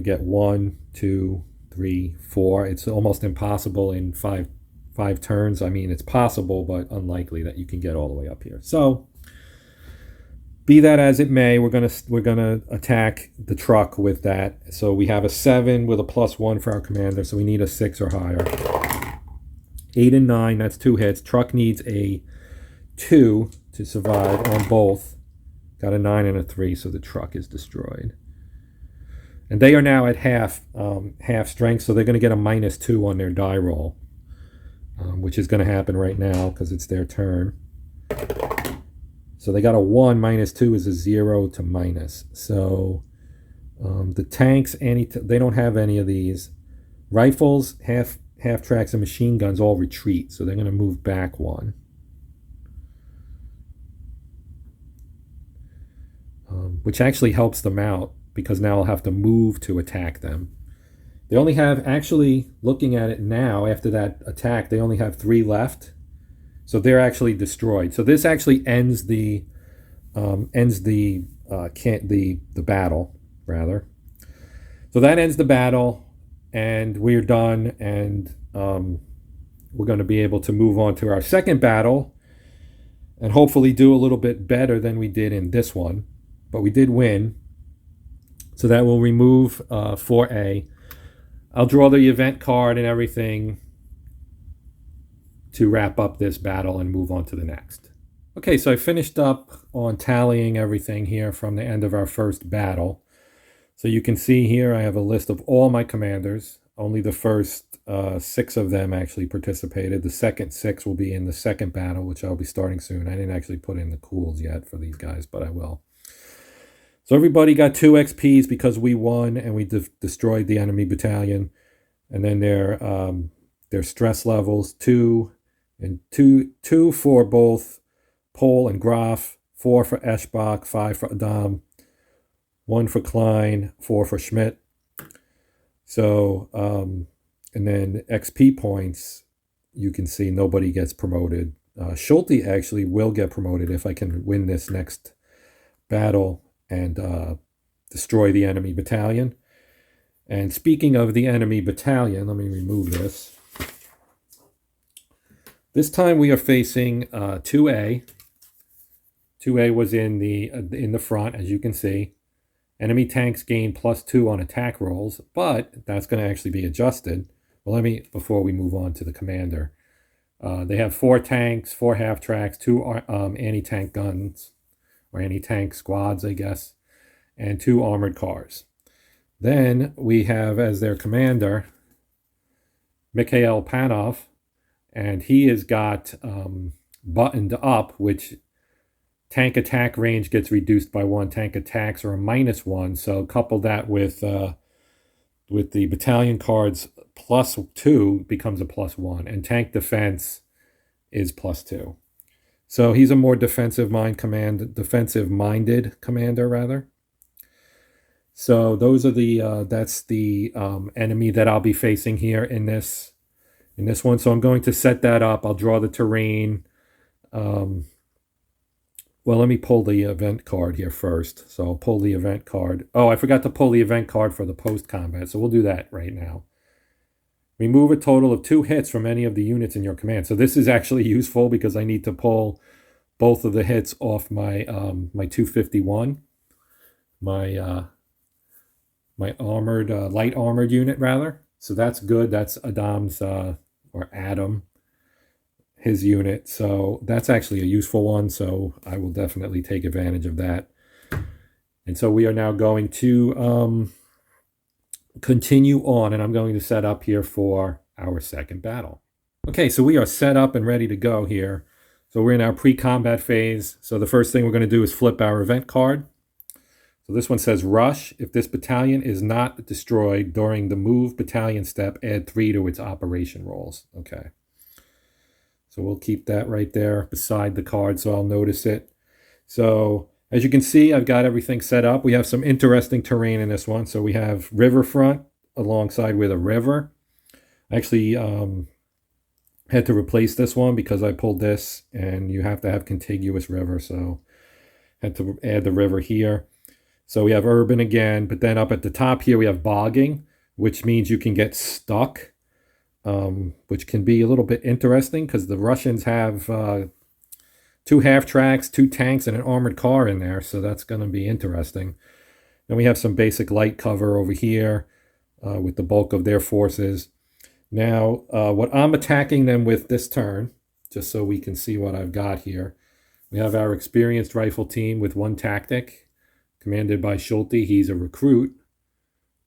get 1, 2, 3, 4. It's almost impossible in five turns. I mean, it's possible, but unlikely that you can get all the way up here. So be that as it may, we're gonna attack the truck with that. So we have a 7 with a +1 for our commander, so we need a 6 or higher. 8 and 9, that's 2 hits. Truck needs a 2 to survive on both. Got a 9 and a 3, so the truck is destroyed. And they are now at half strength, so they're going to get a -2 on their die roll, which is going to happen right now because it's their turn. So they got a 1, -2 is a 0 to minus. So the tanks, they don't have any of these. Rifles, half tracks, and machine guns all retreat, so they're going to move back 1. Which actually helps them out, because now I'll have to move to attack them. They only have, actually, looking at it now, after that attack, they only have 3 left. So they're actually destroyed. So this actually ends the battle, rather. So that ends the battle, and we're done, and we're going to be able to move on to our second battle, and hopefully do a little bit better than we did in this one. But we did win. So that will remove 4A. I'll draw the event card and everything to wrap up this battle and move on to the next. Okay, so I finished up on tallying everything here from the end of our first battle. So you can see here I have a list of all my commanders. Only the first 6 of them actually participated. The second 6 will be in the second battle, which I'll be starting soon. I didn't actually put in the cools yet for these guys, but I will. So everybody got 2 XPs because we won and we destroyed the enemy battalion. And then their stress levels, 2 and 2 for both Pohl and Graf, 4 for Eschbach, 5 for Adam, 1 for Klein, 4 for Schmidt. So, and then XP points, you can see nobody gets promoted. Schulte actually will get promoted if I can win this next battle and destroy the enemy battalion. And speaking of the enemy battalion, let me remove this. This time we are facing 2A. 2A was in the front, as you can see. Enemy tanks gain +2 on attack rolls, but that's going to actually be adjusted. Well, before we move on to the commander. They have 4 tanks, 4 half-tracks, 2 anti-tank guns, or anti-tank squads, I guess. and 2 armored cars. Then we have as their commander Mikhail Panov, and he has got buttoned up, which tank attack range gets reduced by 1. Tank attacks are a -1. So couple that with the battalion cards +2 becomes a +1, and tank defense is +2. So he's a more defensive-minded commander rather. So those are the that's the enemy that I'll be facing here in this one. So I'm going to set that up. I'll draw the terrain. Well, let me pull the event card here first. So I'll pull the event card. Oh, I forgot to pull the event card for the post-combat. So we'll do that right now. Remove a total of 2 hits from any of the units in your command. So this is actually useful because I need to pull both of the hits off my my 251, my armored light armored unit rather. So that's good. That's Adam's or Adam, his unit. So that's actually a useful one. So I will definitely take advantage of that. And so we are now going to continue on, and I'm going to set up here for our second battle. Okay, so we are set up and ready to go here. So we're in our pre-combat phase. So the first thing we're going to do is flip our event card. So this one says rush. If this battalion is not destroyed during the move battalion step, add 3 to its operation rolls. Okay. So we'll keep that right there beside the card so I'll notice it. So as you can see, I've got everything set up. We have some interesting terrain in this one. So we have riverfront alongside with a river. I actually had to replace this one because I pulled this and you have to have contiguous river. So had to add the river here. So we have urban again, but then up at the top here we have bogging, which means you can get stuck, which can be a little bit interesting because the Russians have 2 half-tracks, 2 tanks, and an armored car in there, so that's going to be interesting. Then we have some basic light cover over here with the bulk of their forces. Now, what I'm attacking them with this turn, just so we can see what I've got here, we have our experienced rifle team with 1 tactic, commanded by Schulte. He's a recruit,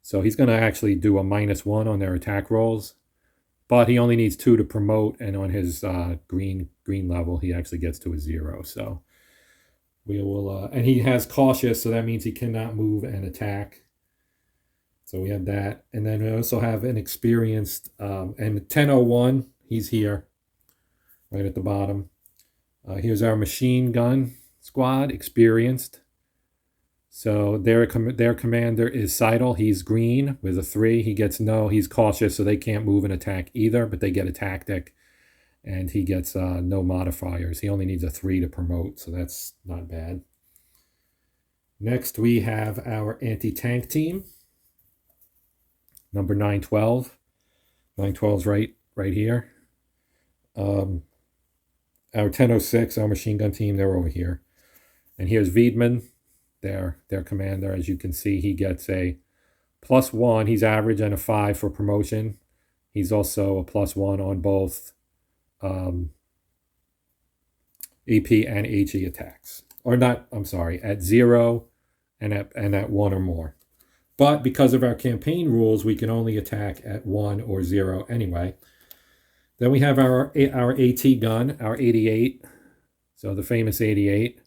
so he's going to actually do a -1 on their attack rolls, but he only needs 2 to promote, and on his green level, he actually gets to a 0. So we will, and he has cautious, so that means he cannot move and attack. So we have that, and then we also have an experienced, and 1001, he's here, right at the bottom. Here's our machine gun squad, experienced. So their commander is Seidel. He's green with a 3. He gets no. He's cautious, so they can't move and attack either, but they get a tactic, and he gets no modifiers. He only needs a 3 to promote, so that's not bad. Next, we have our anti-tank team, number 912. 912's right here. Our 1006, our machine gun team, they're over here. And here's Wiedmann, their commander. As you can see, he gets a +1. He's average and a 5 for promotion. He's also a +1 on both EP and HE attacks. Or not, I'm sorry, at 0 and at 1 or more. But because of our campaign rules, we can only attack at 1 or 0 anyway. Then we have our AT gun, our 88. So the famous 88.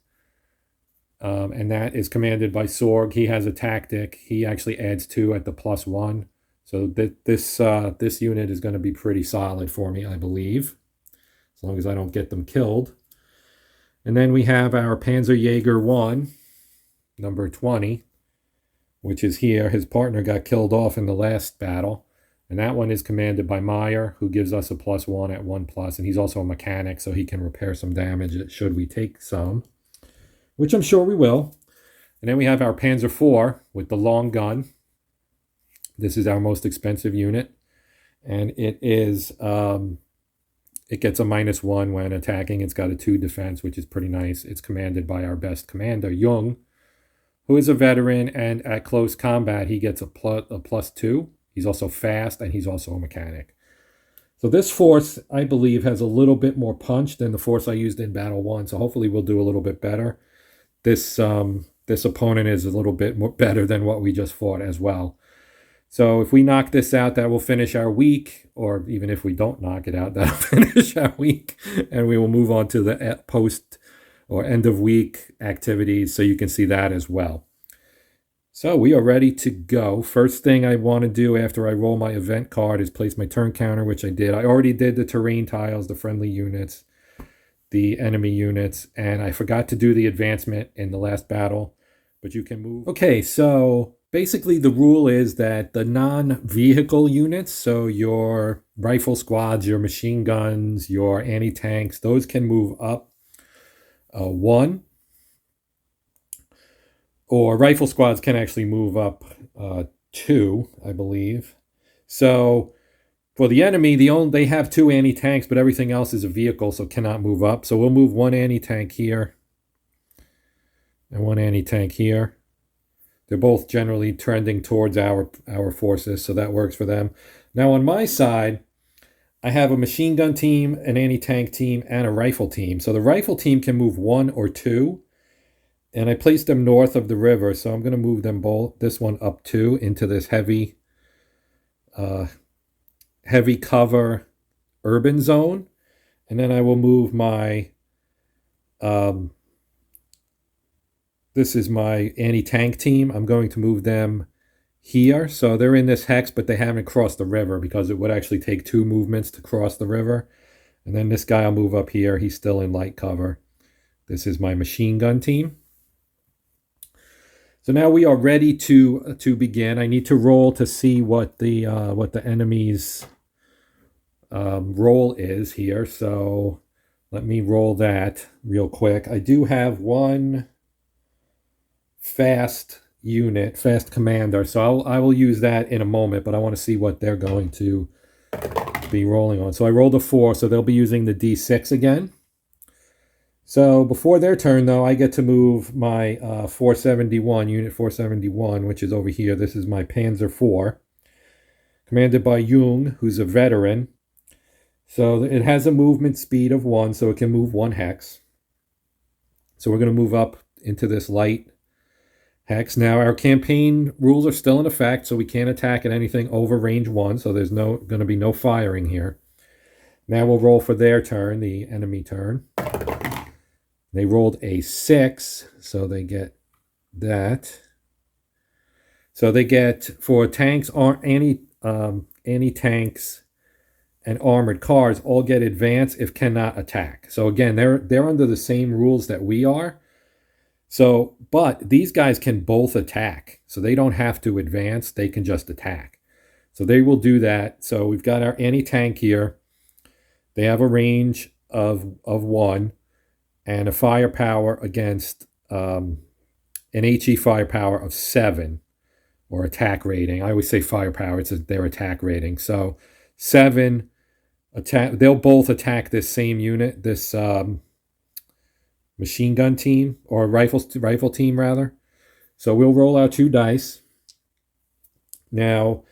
And that is commanded by Sorg. He has a tactic. He actually adds 2 at the +1. So this unit is going to be pretty solid for me, I believe, as long as I don't get them killed. And then we have our Panzerjäger 1, number 20, which is here. His partner got killed off in the last battle. And that one is commanded by Meyer, who gives us a +1 at 1+. And he's also a mechanic, so he can repair some damage should we take some, which I'm sure we will. And then we have our Panzer IV with the long gun. This is our most expensive unit. And it is, it gets a -1 when attacking. It's got a 2 defense, which is pretty nice. It's commanded by our best commander, Jung, who is a veteran. And at close combat, he gets a +2. He's also fast, and he's also a mechanic. So this force, I believe, has a little bit more punch than the force I used in Battle 1. So hopefully we'll do a little bit better. This this opponent is a little bit more better than what we just fought as well. So if we knock this out, that will finish our week, or even if we don't knock it out, that'll finish our week, and we will move on to the post or end of week activities, so you can see that as well. So we are ready to go. First thing I want to do after I roll my event card is place my turn counter, which I did. I already did the terrain tiles, the friendly units, the enemy units, and I forgot to do the advancement in the last battle, but you can move. Okay, so basically the rule is that the non-vehicle units, so your rifle squads, your machine guns, your anti-tanks, those can move up 1. Or rifle squads can actually move up 2, I believe. So for the enemy, they have 2 anti-tanks, but everything else is a vehicle, so cannot move up. So we'll move 1 anti-tank here and 1 anti-tank here. They're both generally trending towards our forces, so that works for them. Now on my side, I have a machine gun team, an anti-tank team, and a rifle team. So the rifle team can move 1 or 2, and I placed them north of the river, so I'm going to move them both, this one up 2, into this heavy cover urban zone. And then I will move my this is my anti-tank team. I'm going to move them here. So they're in this hex, but they haven't crossed the river because it would actually take 2 movements to cross the river. And then this guy I'll move up here. He's still in light cover. This is my machine gun team. So now we are ready to begin. I need to roll to see what the enemy's roll is here. So let me roll that real quick. I do have 1 fast commander, so I will use that in a moment, but I want to see what they're going to be rolling on. So I rolled a 4, so they'll be using the D6 again. So before their turn, though, I get to move my 471, unit 471, which is over here. This is my Panzer IV, commanded by Jung, who's a veteran. So it has a movement speed of 1, so it can move 1 hex. So we're going to move up into this light hex. Now our campaign rules are still in effect, so we can't attack at anything over range 1, so there's going to be no firing here. Now we'll roll for their turn, the enemy turn. They rolled a 6, so they get that. So they get, for tanks, anti-tanks, and armored cars all get advance if cannot attack. So again, they're under the same rules that we are. So, but these guys can both attack, so they don't have to advance, they can just attack. So they will do that. So we've got our anti-tank here. They have a range of 1 and a firepower against an HE firepower of 7, or attack rating. I always say firepower, it's their attack rating. So 7 attack, they'll both attack this same unit, this machine gun team, or rifle team rather. So we'll roll out 2 dice. Now,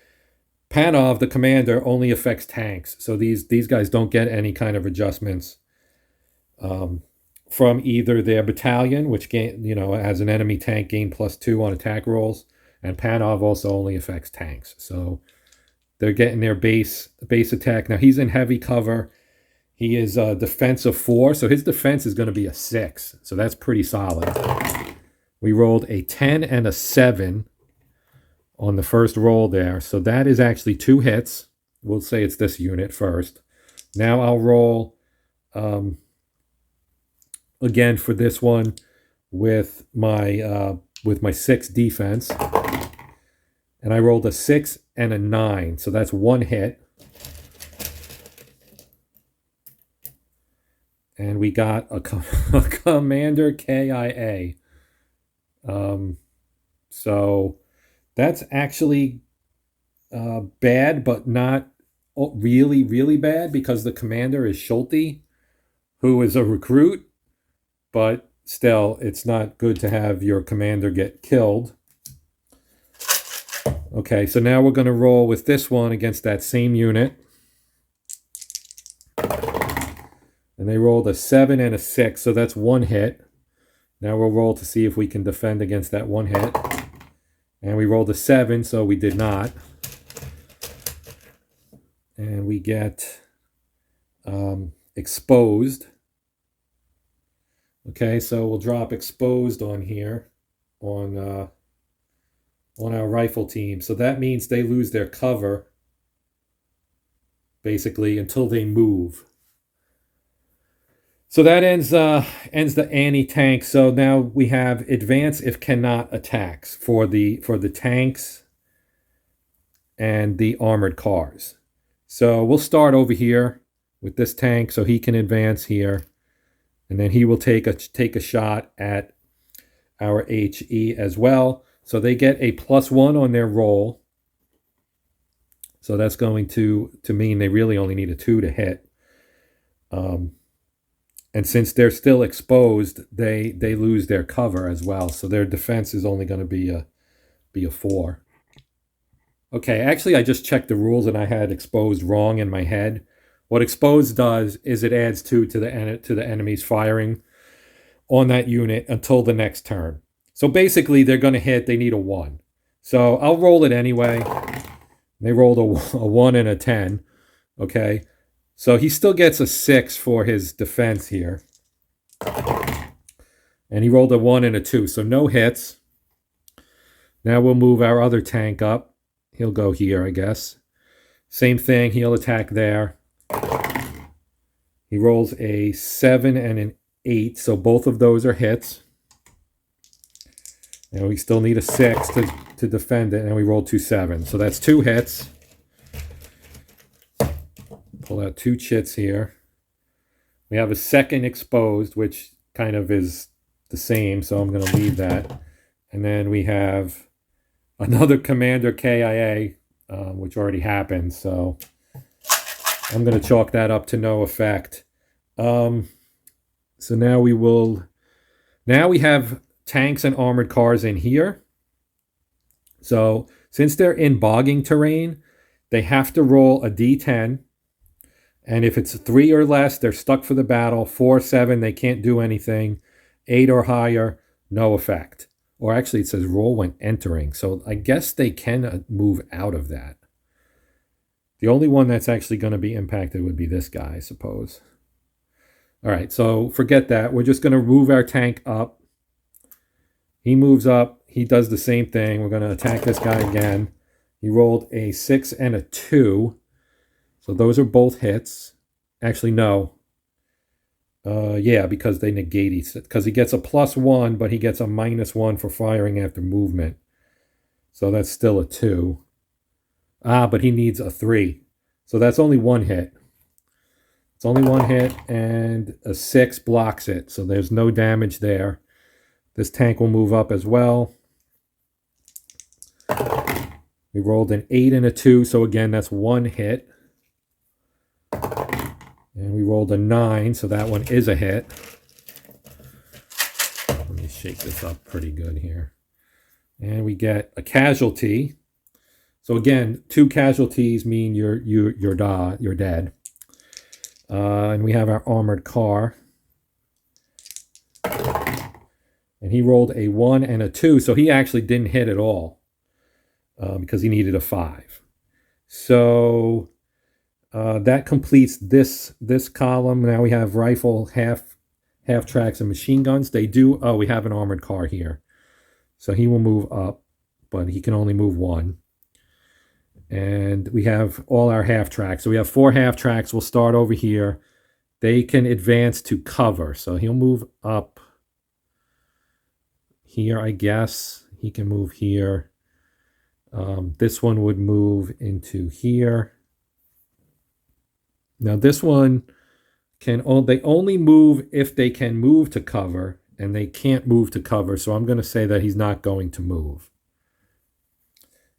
Panov, the commander, only affects tanks. So these guys don't get any kind of adjustments from either their battalion, which has an enemy tank gain +2 on attack rolls, and Panov also only affects tanks. So they're getting their base attack. Now he's in heavy cover. He is a defense of 4, so his defense is going to be a 6. So that's pretty solid. We rolled a 10 and a 7 on the first roll there. So that is actually 2 hits. We'll say it's this unit first. Now I'll roll again for this one with my 6 defense. And I rolled a 6 and a 9. So that's 1 hit. And we got a Commander KIA. So that's actually bad, but not really, really bad, because the commander is Schulte, who is a recruit. But still, it's not good to have your commander get killed. Okay, so now we're going to roll with this one against that same unit. And they rolled a 7 and a 6, so that's 1 hit. Now we'll roll to see if we can defend against that one hit. And we rolled a 7, so we did not. And we get exposed. Okay, so we'll drop exposed on here on our rifle team. So that means they lose their cover, basically, until they move. So that ends the anti-tank. So now we have advance if cannot attacks for the tanks and the armored cars. So we'll start over here with this tank, so he can advance here, and then he will take a shot at our HE as well. So they get a +1 on their roll. So that's going to mean they really only need a 2 to hit. And since they're still exposed, they lose their cover as well. So their defense is only going to be a 4. Okay, actually I just checked the rules and I had exposed wrong in my head. What exposed does is it adds 2 to the enemy's firing on that unit until the next turn. So basically they're going to hit, they need a 1. So I'll roll it anyway. They rolled a 1 and a 10. Okay. So he still gets a 6 for his defense here. And he rolled a 1 and a 2, so no hits. Now we'll move our other tank up. He'll go here, I guess. Same thing, he'll attack there. He rolls a 7 and an 8, so both of those are hits. And we still need a 6 to defend it, and we rolled 2 7s. So that's 2 hits. Pull out 2 chits here. We have a second exposed, which kind of is the same, so I'm going to leave that. And then we have another Commander KIA, which already happened, so I'm going to chalk that up to no effect. So now we have tanks and armored cars in here. So since they're in bogging terrain, they have to roll a D10. And if it's 3 or less, they're stuck for the battle. 4, 7, they can't do anything. 8 or higher, no effect. Or actually it says roll when entering. So I guess they can move out of that. The only one that's actually going to be impacted would be this guy, I suppose. All right, so forget that. We're just going to move our tank up. He moves up. He does the same thing. We're going to attack this guy again. He rolled a 6 and a 2. So those are both hits. Actually, no. Yeah, because they negate each. Because he gets a +1, but he gets a -1 for firing after movement. So that's still a 2. But he needs a 3. So that's only 1 hit. It's only 1 hit, and a 6 blocks it. So there's no damage there. This tank will move up as well. We rolled an 8 and a 2. So again, that's 1 hit. And we rolled a 9, so that one is a hit. Let me shake this up pretty good here. And we get a casualty. So again, 2 casualties mean you're dead. And we have our armored car. And he rolled a 1 and a 2, so he actually didn't hit at all because he needed a 5. So that completes this column. Now we have rifle, half tracks, and machine guns. They do. Oh, we have an armored car here, so he will move up, but he can only move 1. And we have all our half tracks. So we have 4 half tracks. We'll start over here. They can advance to cover, so he'll move up here. I guess he can move here. This one would move into here. Now this one they only move if they can move to cover, and they can't move to cover, so I'm going to say that he's not going to move.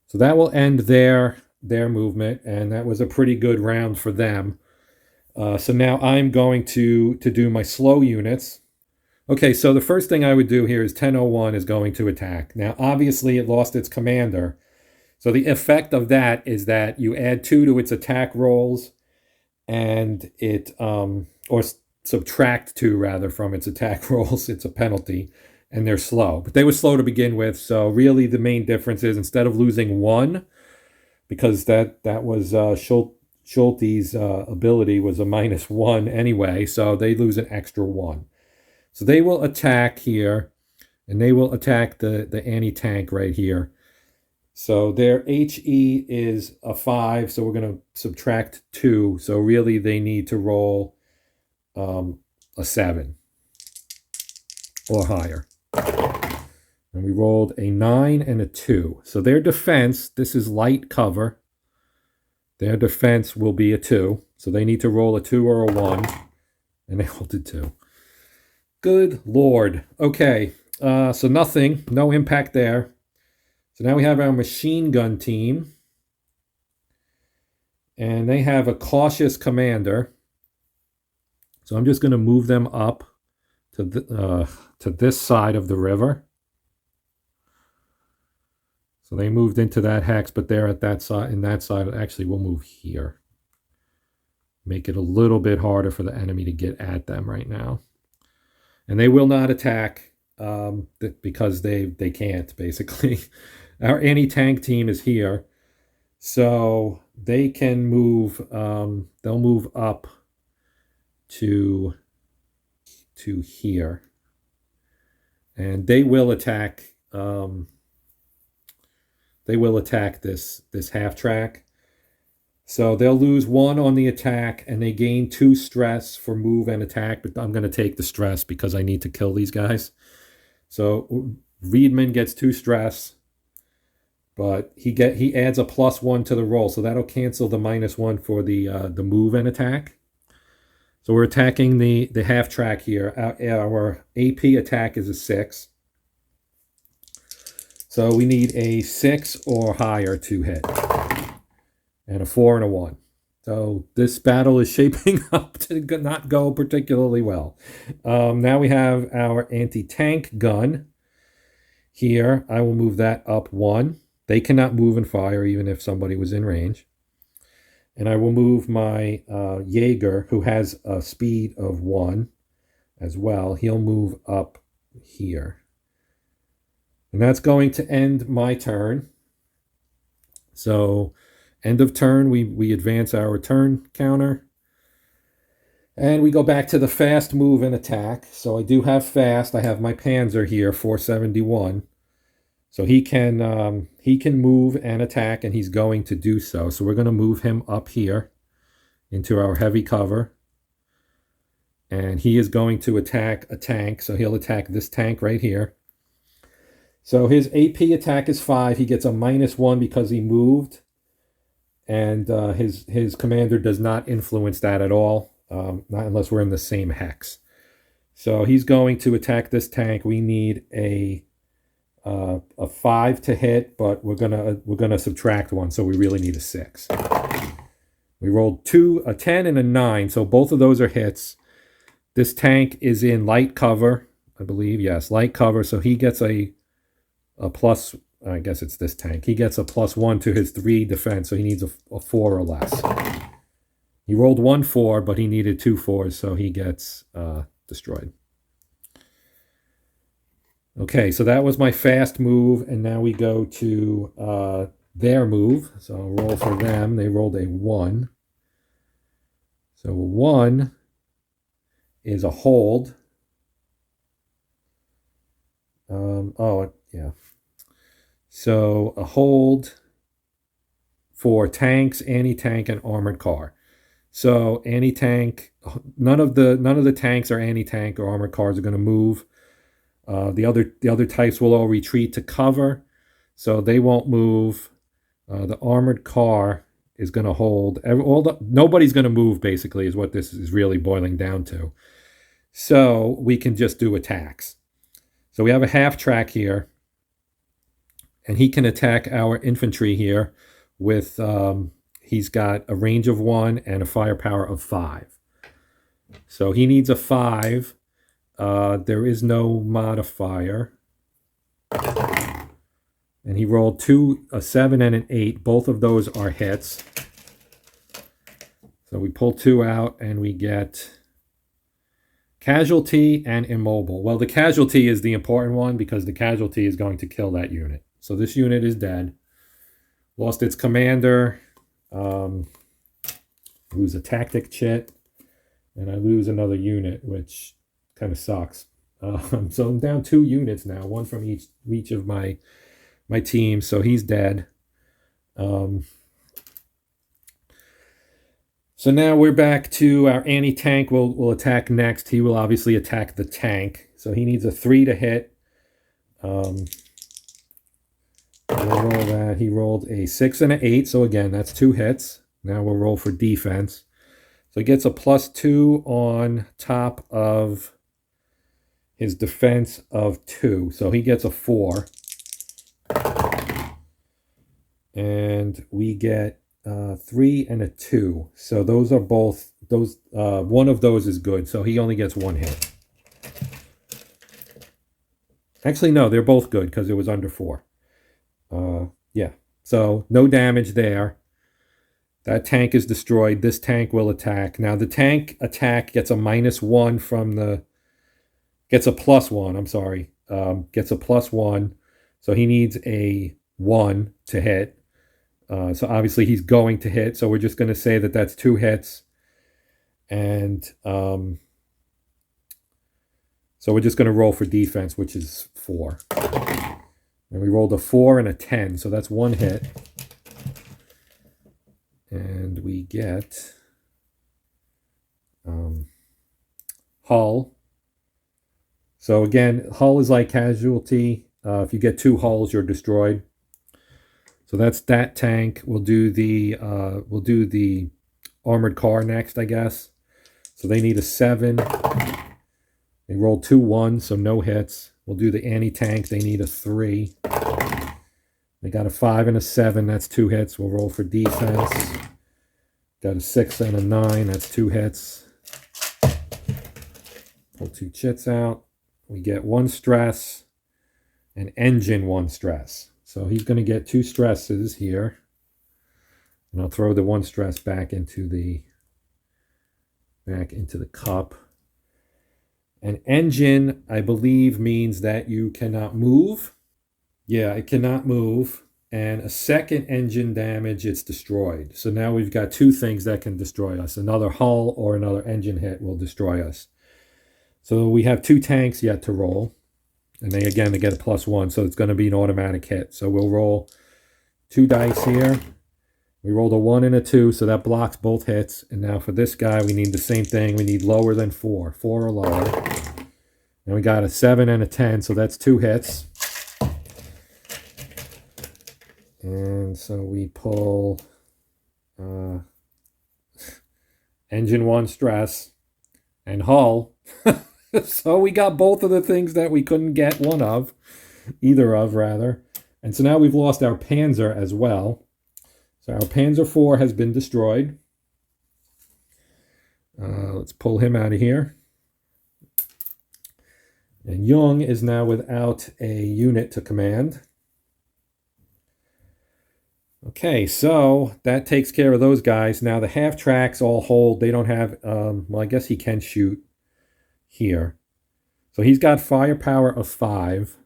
So that will end their movement, and that was a pretty good round for them. So now I'm going to do my slow units. Okay, so the first thing I would do here is 1001 is going to attack. Now obviously it lost its commander, so the effect of that is that you add 2 to its attack rolls, and it or subtract 2 rather from its attack rolls. It's a penalty, and they're slow. But they were slow to begin with, so really the main difference is instead of losing 1, because that was Schulte's ability was a -1 anyway, so they lose an extra 1. So they will attack here, and they will attack the anti-tank right here. So their HE is a 5, so we're going to subtract 2. So really they need to roll a 7 or higher. And we rolled a 9 and a 2. So their defense, this is light cover. Their defense will be a 2. So they need to roll a 2 or a 1. And they rolled a 2. Good Lord. Okay, so nothing. No impact there. So now we have our machine gun team. And they have a cautious commander. So I'm just going to move them up to this side of the river. So they moved into that hex, but they're at that side. In that side, actually, we'll move here. Make it a little bit harder for the enemy to get at them right now. And they will not attack because they can't, basically. Our anti-tank team is here. So they can move, they'll move up to here. And they will attack this half track. So they'll lose 1 on the attack, and they gain 2 stress for move and attack, but I'm going to take the stress because I need to kill these guys. So Riedman gets 2 stress, but he adds a +1 to the roll, so that'll cancel the -1 for the move and attack. So we're attacking the half track here. Our AP attack is a 6. So we need a 6 or higher to hit. And a 4 and a 1. So this battle is shaping up to not go particularly well. Now we have our anti-tank gun here. I will move that up 1. They cannot move and fire even if somebody was in range. And I will move my Jaeger, who has a speed of 1 as well. He'll move up here. And that's going to end my turn. So end of turn, we advance our turn counter. And we go back to the fast move and attack. So I do have fast. I have my Panzer here, 471. So he can move and attack, and he's going to do so. So we're going to move him up here into our heavy cover. And he is going to attack a tank. So he'll attack this tank right here. So his AP attack is 5. He gets a -1 because he moved. And his commander does not influence that at all, not unless we're in the same hex. So he's going to attack this tank. We need a 5 to hit, but we're gonna subtract 1, so we really need a 6. We rolled a 10 and a 9, so both of those are hits. This tank is in light cover, I believe. Yes, light cover. So he gets a plus. I guess it's this tank. He gets a +1 to his 3 defense, so he needs a 4 or less. He rolled 1 4, but he needed 2 4s, so he gets destroyed. Okay, so that was my fast move, and now we go to their move. So I'll roll for them. They rolled a 1. So a 1 is a hold. Yeah. So a hold for tanks, anti-tank, and armored car. So anti-tank, none of the tanks or anti-tank or armored cars are going to move. The other types will all retreat to cover, so they won't move. The armored car is going to hold. Nobody's going to move, basically, is what this is really boiling down to. So we can just do attacks. So we have a half track here. And he can attack our infantry here with, he's got a range of 1 and a firepower of 5. So he needs a 5. There is no modifier. And he rolled a 7 and an 8. Both of those are hits. So we pull 2 out and we get Casualty and immobile. Well, the casualty is the important one because the casualty is going to kill that unit. So this unit is dead. Lost its commander. Lose a tactic chit. And I lose another unit, which kind of sucks. So I'm down 2 units now, one from each of my teams. So he's dead. So now we're back to our anti-tank will attack next. He will obviously attack the tank. So he needs a 3 to hit. We'll roll that. He rolled a 6 and an 8. So again, that's 2 hits. Now we'll roll for defense. So he gets a +2 on top of his defense of 2. So he gets a 4. And we get 3 and a 2. So those are both those. One of those is good. So he only gets 1 hit. Actually, no, they're both good because it was under 4. Yeah. So no damage there. That tank is destroyed. This tank will attack. Now the tank attack gets a -1 from the. Gets a +1. I'm sorry. Gets a +1. So he needs a 1 to hit. So obviously he's going to hit. So we're just going to say that that's 2 hits. And so we're just going to roll for defense, which is 4. And we rolled a 4 and a 10. So that's 1 hit. And we get hull. So again, hull is like casualty. If you get 2 hulls, you're destroyed. So that's that tank. We'll do the armored car next, I guess. So they need a 7. They rolled 2 1s, so no hits. We'll do the anti-tank. They need a 3. They got a 5 and a 7. That's 2 hits. We'll roll for defense. Got a 6 and a 9. That's 2 hits. Pull 2 chits out. We get 1 stress. And engine 1 stress. So he's going to get 2 stresses here. And I'll throw the 1 stress back into the cup. An engine, I believe, means that you cannot move. Yeah, it cannot move. And a second engine damage, it's destroyed. So now we've got 2 things that can destroy us. Another hull or another engine hit will destroy us. So we have 2 tanks yet to roll. And they get a +1, so it's going to be an automatic hit. So we'll roll 2 dice here. We rolled a 1 and a 2, so that blocks both hits. And now for this guy, we need the same thing. We need lower than 4. 4 or lower. And we got a 7 and a 10, so that's 2 hits. And so we pull engine 1 stress and hull. So we got both of the things that we couldn't get either of rather. And so now we've lost our Panzer as well. So our Panzer IV has been destroyed. Let's pull him out of here. And Jung is now without a unit to command. Okay, so that takes care of those guys. Now the half tracks all hold. They don't have, well, I guess he can shoot here. So he's got firepower of 5.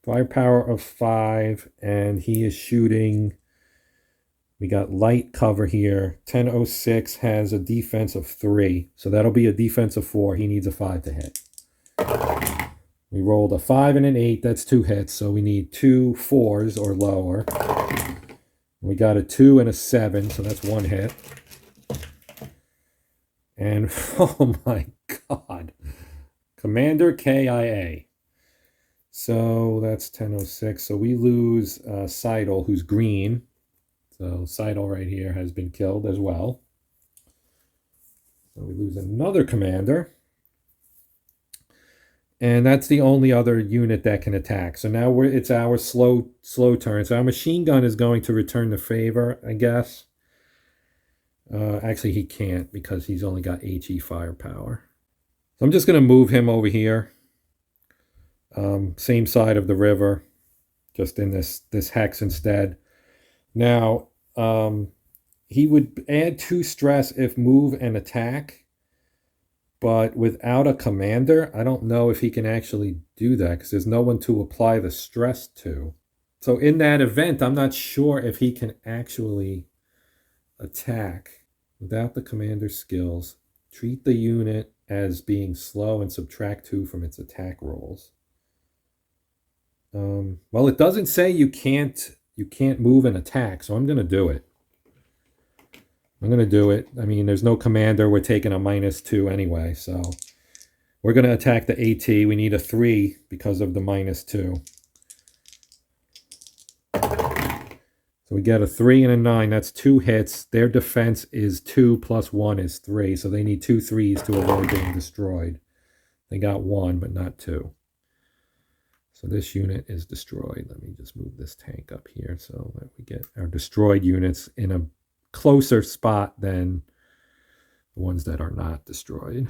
Firepower of 5, and he is shooting. We got light cover here. 1006 has a defense of 3. So that'll be a defense of 4. He needs a 5 to hit. We rolled a 5 and an 8. That's 2 hits. So we need 2 4s or lower. We got a 2 and a 7. So that's 1 hit. And oh my God. Commander KIA. So that's 1006. So we lose Seidel, who's green. So Seidel right here has been killed as well. So we lose another commander. And that's the only other unit that can attack. So now it's our slow turn. So our machine gun is going to return the favor, I guess. Actually, he can't because he's only got HE firepower. So I'm just going to move him over here. Same side of the river, just in this hex instead. Now, he would add 2 stress if move and attack. But without a commander, I don't know if he can actually do that because there's no one to apply the stress to. So in that event, I'm not sure if he can actually attack without the commander skills. Treat the unit as being slow and subtract 2 from its attack rolls. Well, it doesn't say you can't move and attack, so I'm going to do it. I'm going to do it. I mean, there's no commander. We're taking a -2 anyway, so we're going to attack the AT. We need a 3 because of the -2. So we get a 3 and a 9. That's 2 hits. Their defense is 2 plus 1 is 3, so they need 2 3s to avoid being destroyed. They got 1, but not 2. So this unit is destroyed. Let me just move this tank up here so that we get our destroyed units in a closer spot than the ones that are not destroyed.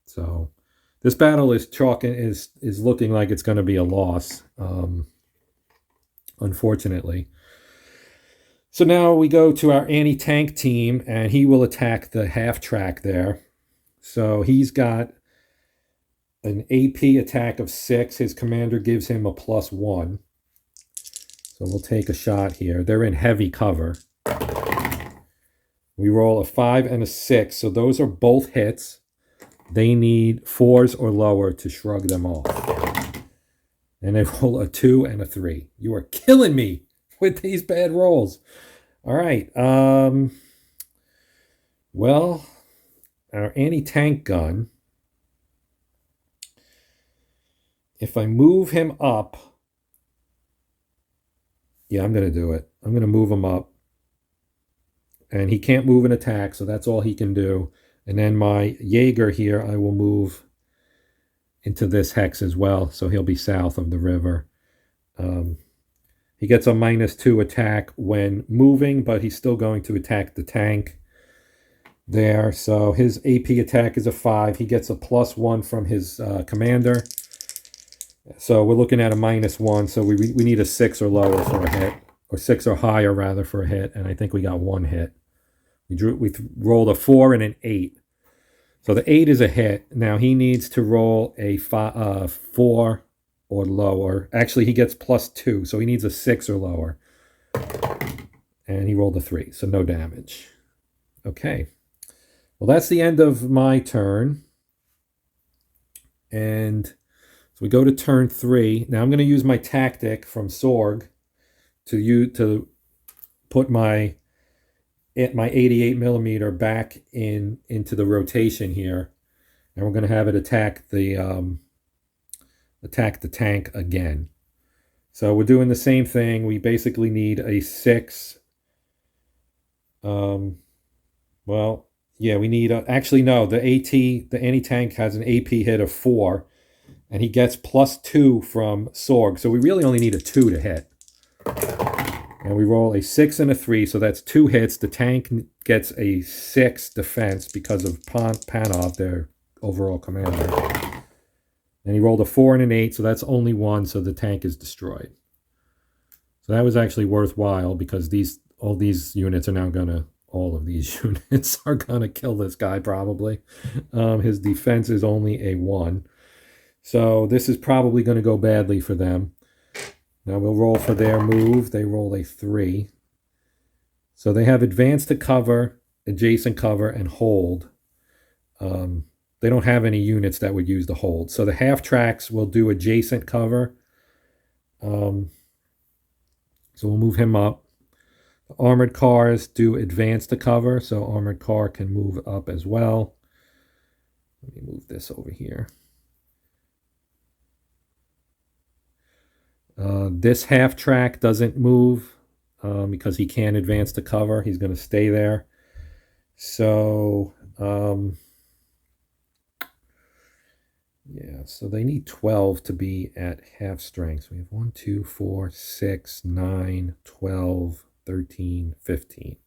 So this battle is looking like it's going to be a loss, unfortunately. So now we go to our anti-tank team, and he will attack the half-track there. So he's got an AP attack of 6. His commander gives him a +1. So we'll take a shot here. They're in heavy cover. We roll a 5 and a 6, so those are both hits. They need 4s or lower to shrug them off. And they roll a 2 and a 3. You are killing me with these bad rolls. All right. Well, our anti-tank gun, if I move him up, yeah, I'm going to do it. I'm going to move him up. And he can't move and attack, so that's all he can do. And then my Jaeger here, I will move into this hex as well, so he'll be south of the river. He gets a -2 attack when moving, but he's still going to attack the tank there. So his AP attack is a 5. He gets a +1 from his commander. So we're looking at a -1, so we need a 6 or lower for a hit, or 6 or higher rather for a hit, and I think we got 1 hit. We rolled a 4 and an 8. So the 8 is a hit. Now he needs to roll a 4 or lower. Actually, he gets +2, so he needs a 6 or lower. And he rolled a 3, so no damage. Okay. Well, that's the end of my turn. And so we go to turn 3. Now I'm going to use my tactic from Sorg to put my 88 millimeter back into the rotation here, and we're going to have it attack the tank again. So we're doing the same thing. We basically need a 6. Well, yeah, we need actually no. The anti-tank has an AP hit of 4, and he gets +2 from Sorg. So we really only need a 2 to hit. And we roll a 6 and a 3, so that's 2 hits. The tank gets a 6 defense because of Panov, their overall commander. And he rolled a 4 and an 8, so that's only 1, so the tank is destroyed. So that was actually worthwhile because all of these units are gonna kill this guy probably. His defense is only a 1. So this is probably going to go badly for them. Now we'll roll for their move. They roll a 3. So they have advance to cover, adjacent cover, and hold. They don't have any units that would use the hold. So the half tracks will do adjacent cover. So we'll move him up. The armored cars do advance to cover, so armored car can move up as well. Let me move this over here. This half track doesn't move because he can't advance to cover. He's going to stay there. So, yeah, so they need 12 to be at half strength. So we have 1, 2, 4, 6, 9, 12, 13, 15.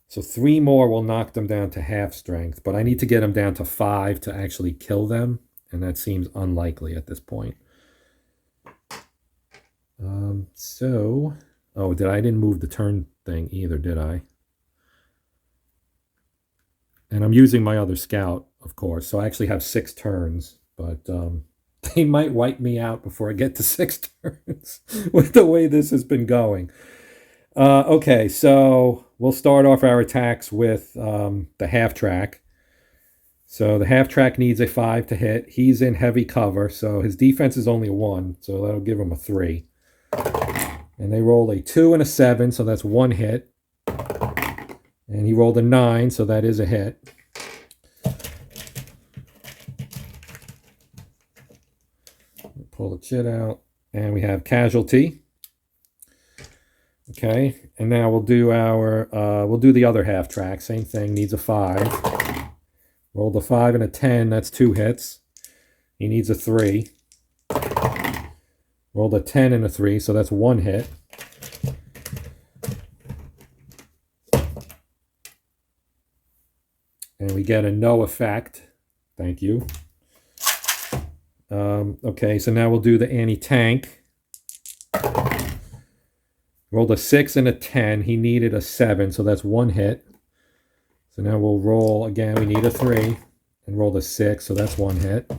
So 3 more will knock them down to half strength, but I need to get them down to 5 to actually kill them, and that seems unlikely at this point. I didn't move the turn thing either, did I? And I'm using my other scout, of course. So I actually have 6 turns, but they might wipe me out before I get to 6 turns with the way this has been going. Okay, so we'll start off our attacks with the half track. So the half track needs a 5 to hit. He's in heavy cover, so his defense is only a 1, so that'll give him a 3. And they rolled a 2 and a 7, so that's 1 hit. And he rolled a 9, so that is a hit. Pull the chit out, and we have casualty. Okay, and now we'll do the other half track. Same thing, needs a 5. Rolled a 5 and a 10, that's 2 hits. He needs a 3. Rolled a 10 and a 3, so that's 1 hit. And we get a no effect. Thank you. Okay, so now we'll do the anti-tank. Rolled a 6 and a 10. He needed a 7, so that's 1 hit. So now we'll roll again. We need a 3. And rolled a 6, so that's 1 hit.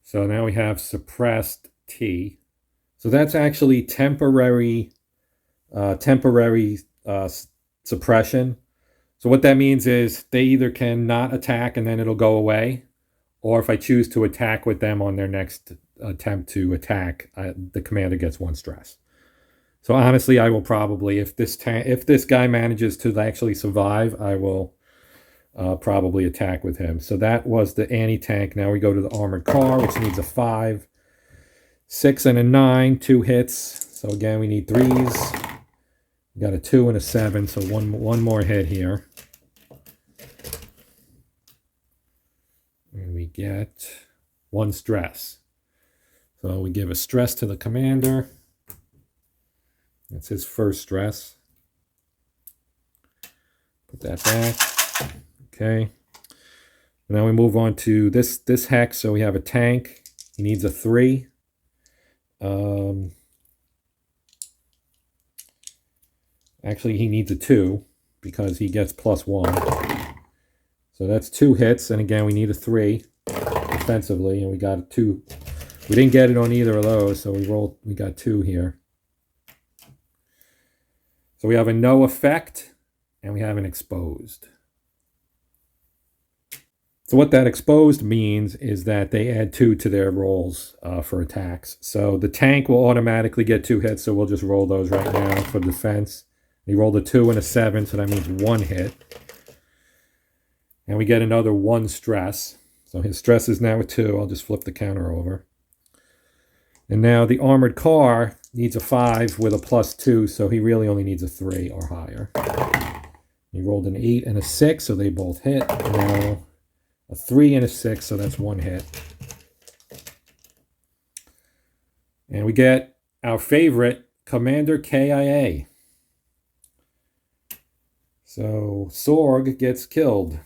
So now we have suppressed T. So that's actually temporary suppression. So what that means is they either can not attack and then it'll go away, or if I choose to attack with them on their next attempt to attack, the commander gets 1 stress. So honestly, I will probably, if this guy manages to actually survive, I will probably attack with him. So that was the anti-tank. Now we go to the armored car, which needs a 5. 6 and a 9, 2 hits. So again, we need 3s. We got a 2 and a 7, so one more hit here. And we get 1 stress. So we give a stress to the commander. That's his first stress. Put that back. Okay. Now we move on to this hex. So we have a tank. He needs a 3. Actually, he needs a 2 because he gets +1. So that's 2 hits, and again, we need a 3 defensively, and we got a 2. We didn't get it on either of those, so we got 2 here. So we have a no effect, and we have an exposed. So what that exposed means is that they add 2 to their rolls for attacks. So the tank will automatically get 2 hits, so we'll just roll those right now for defense. He rolled a 2 and a 7, so that means 1 hit. And we get another 1 stress. So his stress is now a 2. I'll just flip the counter over. And now the armored car needs a 5 with a +2, so he really only needs a 3 or higher. He rolled an 8 and a 6, so they both hit. And now a 3 and a 6, so that's 1 hit. And we get our favorite, Commander KIA. So Sorg gets killed.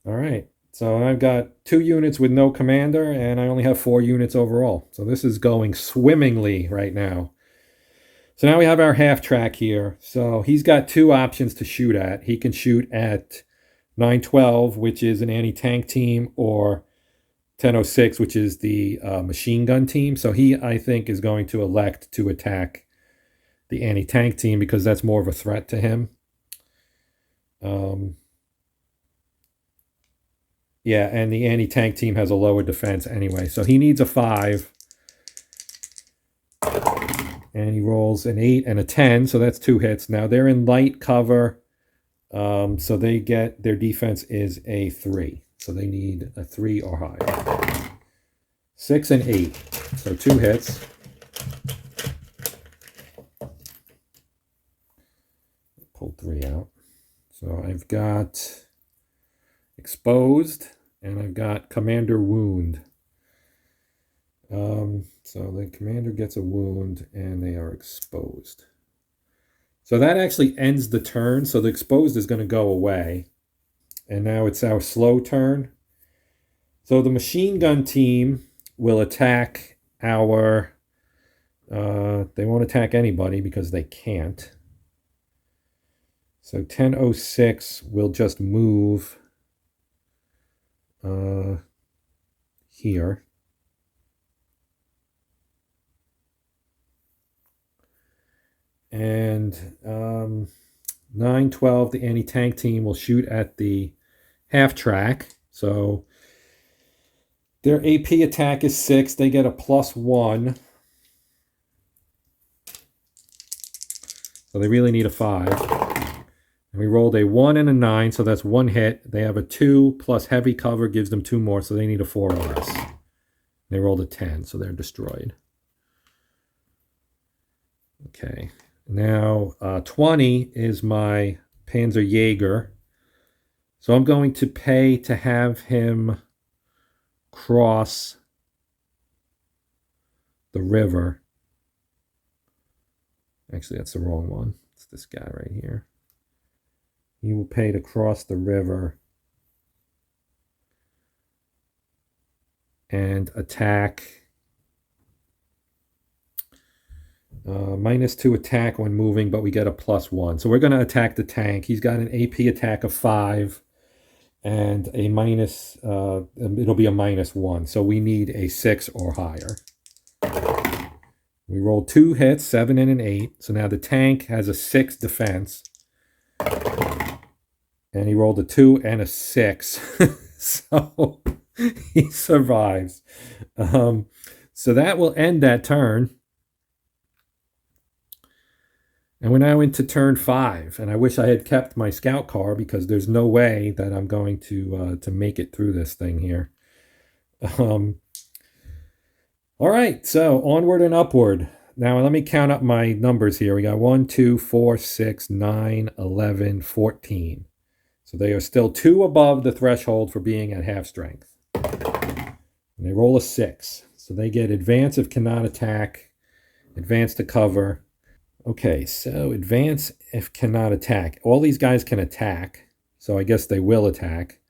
All right, so I've got 2 units with no commander, and I only have 4 units overall. So this is going swimmingly right now. So now we have our half track here. So he's got 2 options to shoot at. He can shoot at 912, which is an anti-tank team, or 1006, which is the machine gun team. So he, I think, is going to elect to attack the anti-tank team because that's more of a threat to him. Yeah, and the anti-tank team has a lower defense anyway. So he needs a 5. And he rolls an 8 and a 10, so that's 2 hits. Now they're in light cover, so they get, their defense is a 3. So they need a 3 or higher. 6 and 8, so 2 hits. Pull 3 out. So I've got exposed, and I've got commander wound. So the commander gets a wound, and they are exposed. So that actually ends the turn, so the exposed is going to go away. And now it's our slow turn. So the machine gun team will attack our... they won't attack anybody because they can't. So 1006 will just move here. And 912, the anti-tank team, will shoot at the half track. So their AP attack is 6. They get a +1. So they really need a 5. And we rolled a 1 and a 9, so that's 1 hit. They have a 2 plus heavy cover gives them 2 more, so they need a 4 or less. They rolled a 10, so they're destroyed. Okay, now 20 is my Panzer Jaeger. So I'm going to pay to have him cross the river. Actually, that's the wrong one. It's this guy right here. He will pay to cross the river and attack. -2 attack when moving, but we get a +1. So we're going to attack the tank. He's got an AP attack of 5 and a minus, it'll be a -1. So we need a 6 or higher. We rolled 2 hits, 7 and an 8. So now the tank has a 6 defense. And he rolled a 2 and a 6. So he survives. So that will end that turn. And we're now into turn 5. And I wish I had kept my scout car because there's no way that I'm going to make it through this thing here. All right, so onward and upward. Now let me count up my numbers here. We got 1, 2, 4, 6, 9, 11, 14. So they are still 2 above the threshold for being at half strength. And they roll a 6. So they get advance if cannot attack, advance to cover. Okay, so advance if cannot attack. All these guys can attack, so I guess they will attack.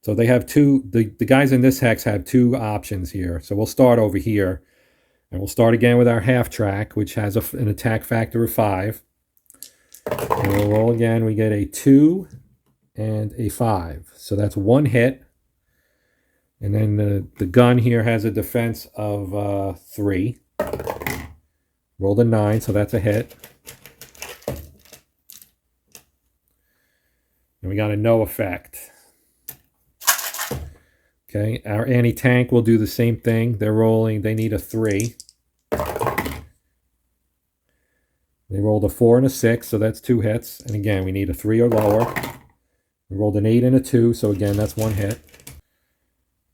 So they have 2, the guys in this hex have 2 options here. So we'll start over here, and we'll start again with our half track, which has an attack factor of 5. And we'll roll again. We get a 2 and a 5. So that's 1 hit. And then the gun here has a defense of 3. Rolled a 9, so that's a hit. And we got a no effect. Okay, our anti-tank will do the same thing. They're rolling, they need a 3. They rolled a 4 and a 6, so that's 2 hits. And again, we need a 3 or lower. We rolled an 8 and a 2, so again, that's 1 hit.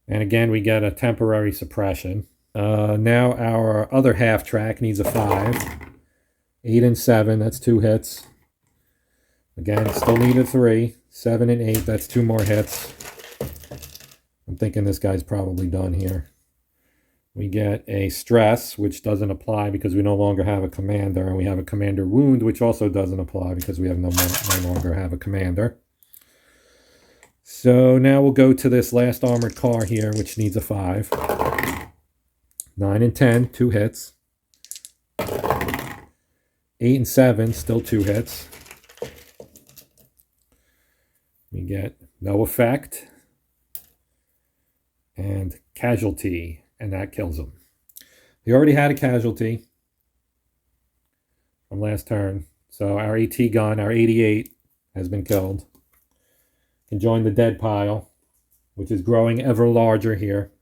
And again, we get a temporary suppression. Now our other half track needs a 5. 8 and 7, that's 2 hits. Again, still need a 3. 7 and 8, that's 2 more hits. I'm thinking this guy's probably done here. We get a stress, which doesn't apply because we no longer have a commander. And we have a commander wound, which also doesn't apply because we have no longer have a commander. So now we'll go to this last armored car here, which needs a 5. 9 and 10, 2 hits. 8 and 7, still 2 hits. We get no effect. And casualty, and that kills him. He already had a casualty from last turn. So our AT gun, our 88, has been killed. Can join the dead pile, which is growing ever larger here.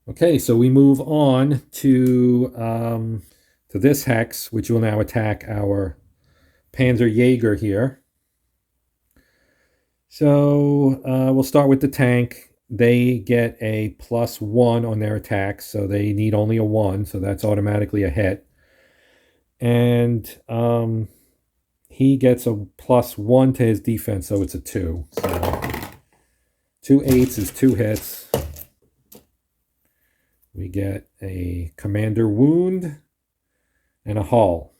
Okay, so we move on to this hex, which will now attack our Panzer Jaeger here. So we'll start with the tank. They get a +1 on their attack, so they need only a 1, so that's automatically a hit. And he gets a +1 to his defense, so it's a 2. So 2 8s is 2 hits. We get a commander wound and a hull.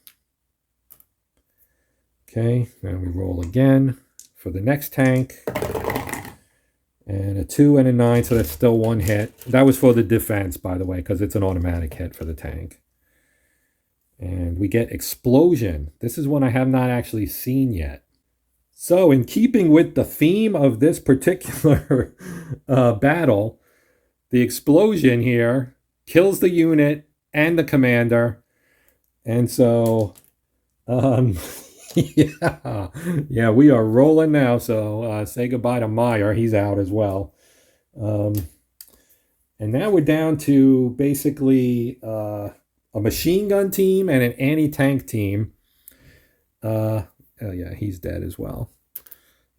Okay, now we roll again for the next tank. And a 2 and a 9, so that's still one hit. That was for the defense, by the way, because it's an automatic hit for the tank. And we get explosion. This is one I have not actually seen yet. So in keeping with the theme of this particular battle, the explosion here kills the unit and the commander. And so, yeah, we are rolling now. So say goodbye to Meyer. He's out as well. And now we're down to basically a machine gun team and an anti-tank team. Oh yeah, he's dead as well.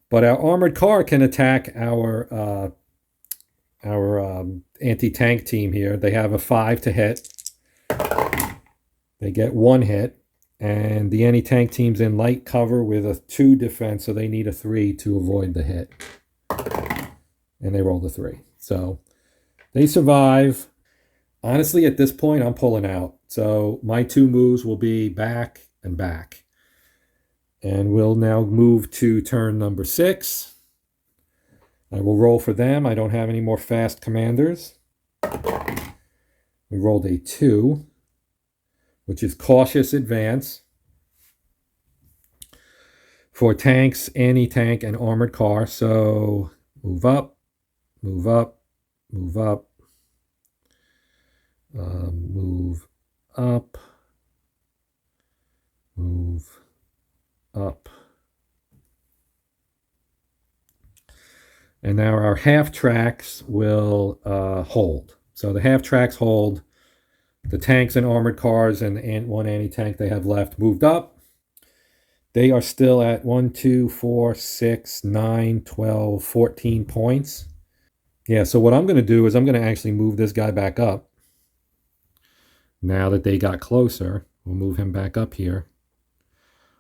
But our armored car can attack our anti-tank team here. They have a 5 to hit. They get 1 hit. And the anti-tank team's in light cover with a 2 defense, so they need a 3 to avoid the hit. And they roll the 3. So they survive. Honestly, at this point, I'm pulling out. So my 2 moves will be back and back. And we'll now move to turn number 6. I will roll for them. I don't have any more fast commanders. We rolled a 2, which is cautious advance for tanks, anti-tank, and armored car. So move up, move up, move up, move up, move up. And now our half tracks will hold. So the half tracks hold. The tanks and armored cars and one anti-tank they have left moved up. They are still at 1, 2, 4, 6, 9, 12, 14 points. Yeah, so what I'm going to do is I'm going to actually move this guy back up. Now that they got closer, we'll move him back up here.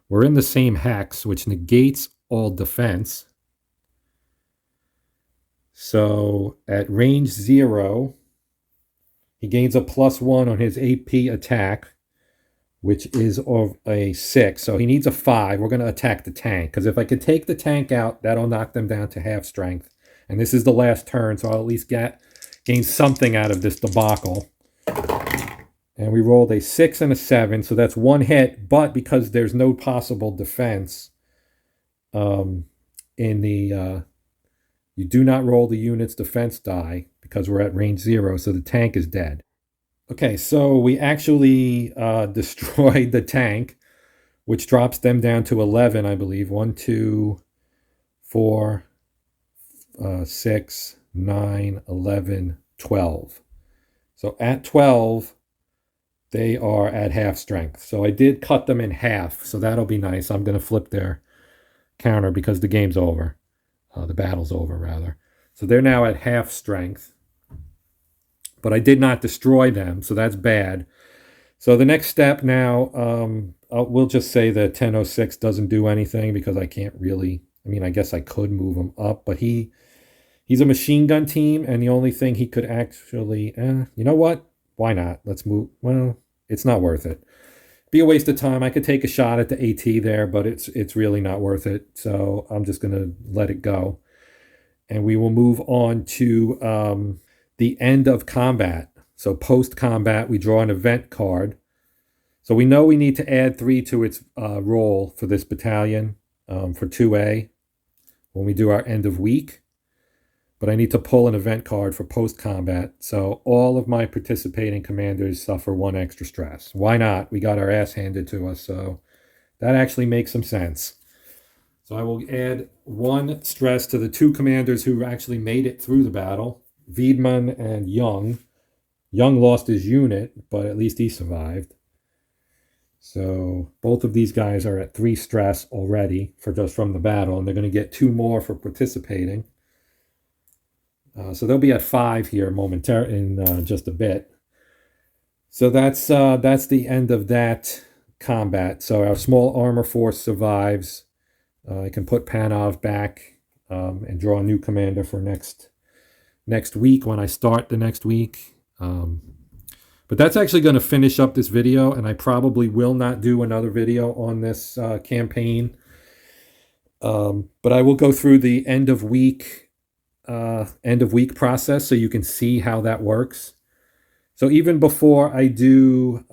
We're in the same hex, which negates all defense. So at range 0, he gains a +1 on his AP attack, which is of a 6. So he needs a 5. We're going to attack the tank, because if I could take the tank out, that'll knock them down to half strength. And this is the last turn, so I'll at least gain something out of this debacle. And we rolled a 6 and a 7, so that's 1 hit. But because there's no possible defense you do not roll the unit's defense die because we're at range 0, so the tank is dead. Okay, so we actually destroyed the tank, which drops them down to 11, I believe. 1, 2, 4, 6, 9, 11, 12. So at 12, they are at half strength. So I did cut them in half, so that'll be nice. I'm going to flip their counter because the game's over. The battle's over, rather. So they're now at half strength. But I did not destroy them, so that's bad. So the next step now, we'll just say that 1006 doesn't do anything because I can't really... I mean, I guess I could move him up, but he's a machine gun team, and the only thing he could actually... you know what? Why not? Let's move... Well, it's not worth it. Be a waste of time. I could take a shot at the AT there, but it's really not worth it. So I'm just going to let it go. And we will move on to the end of combat. So post-combat, we draw an event card. So we know we need to add 3 to its roll for this battalion for 2A when we do our end of week. But I need to pull an event card for post-combat. So all of my participating commanders suffer 1 extra stress. Why not? We got our ass handed to us, so that actually makes some sense. So I will add 1 stress to the 2 commanders who actually made it through the battle, Wiedmann and Young. Young lost his unit, but at least he survived. So both of these guys are at 3 stress already from the battle, and they're going to get 2 more for participating. So they'll be at 5 here momentarily in just a bit. So that's the end of that combat. So our small armor force survives. I can put Panov back and draw a new commander for next week when I start the next week. But that's actually going to finish up this video, and I probably will not do another video on this campaign. But I will go through the end of week end of week process so you can see how that works. So even before I do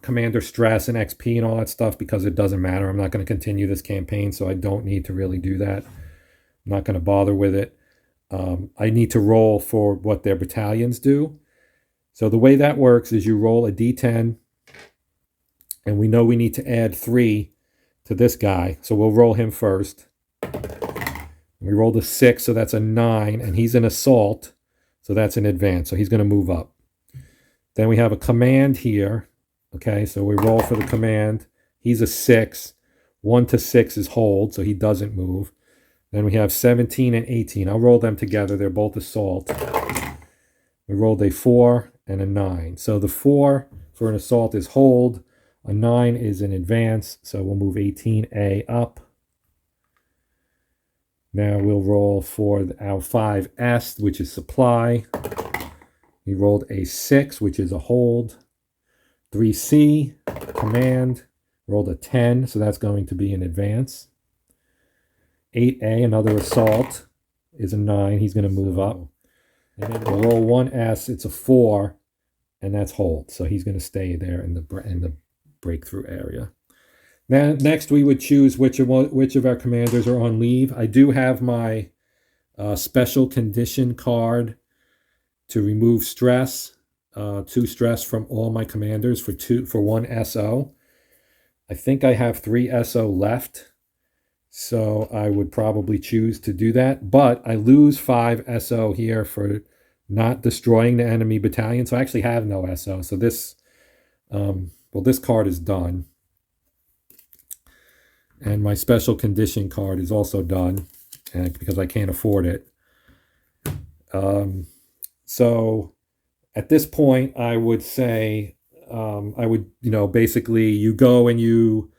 commander stress and XP and all that stuff, because it doesn't matter, I'm not going to continue this campaign, so I don't need to really do that. I'm not going to bother with it. I need to roll for what their battalions do. So the way that works is you roll a d10, and we know we need to add 3 to this guy. So we'll roll him first. We rolled a 6, so that's a 9, and he's an assault, so that's an advance. So he's going to move up. Then we have a command here. Okay, so we roll for the command. He's a 6. 1 to 6 is hold, so he doesn't move. Then we have 17 and 18. I'll roll them together. They're both assault. We rolled a 4 and a 9. So the 4 for an assault is hold. A 9 is an advance, so we'll move 18A up. Now we'll roll for our 5S, which is supply. We rolled a 6, which is a hold. 3C, command. Rolled a 10, so that's going to be an advance. 8A, another assault, is a 9. He's going to move up. And then we'll roll 1S, it's a 4, and that's hold. So he's going to stay there in the breakthrough area. Now, next we would choose which of our commanders are on leave. I do have my special condition card to remove stress, 2 stress from all my commanders for 1 SO. I think I have 3 SO left, so I would probably choose to do that. But I lose 5 SO here for not destroying the enemy battalion, so I actually have no SO. So this, this card is done. And my special condition card is also done, because I can't afford it. So at this point, I would say, basically you go and you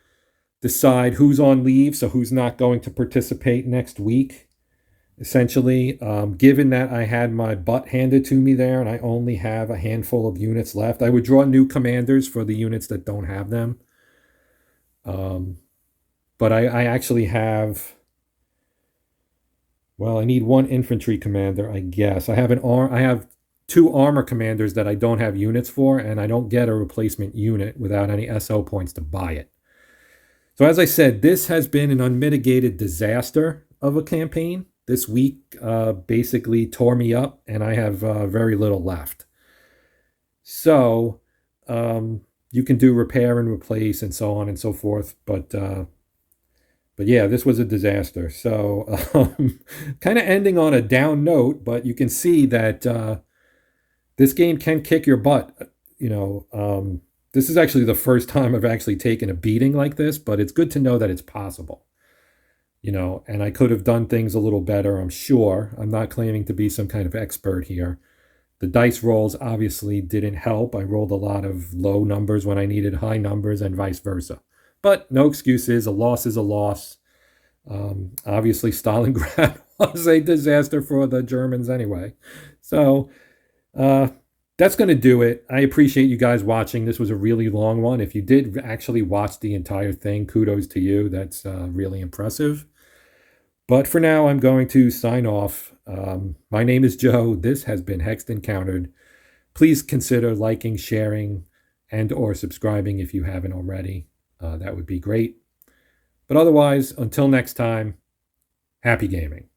decide who's on leave, so who's not going to participate next week, essentially. Given that I had my butt handed to me there and I only have a handful of units left, I would draw new commanders for the units that don't have them. But I actually have, I need 1 infantry commander, I guess. I have 2 armor commanders that I don't have units for, and I don't get a replacement unit without any SO points to buy it. So as I said, this has been an unmitigated disaster of a campaign. This week basically tore me up, and I have very little left. So you can do repair and replace and so on and so forth, but yeah, this was a disaster. So kind of ending on a down note, but you can see that this game can kick your butt. This is actually the first time I've actually taken a beating like this, but it's good to know that it's possible. And I could have done things a little better, I'm sure. I'm not claiming to be some kind of expert here. The dice rolls obviously didn't help. I rolled a lot of low numbers when I needed high numbers and vice versa. But no excuses. A loss is a loss. Obviously, Stalingrad was a disaster for the Germans anyway. So that's going to do it. I appreciate you guys watching. This was a really long one. If you did actually watch the entire thing, kudos to you. That's really impressive. But for now, I'm going to sign off. My name is Joe. This has been Hexed Encountered. Please consider liking, sharing, and or subscribing if you haven't already. That would be great. But otherwise, until next time, happy gaming.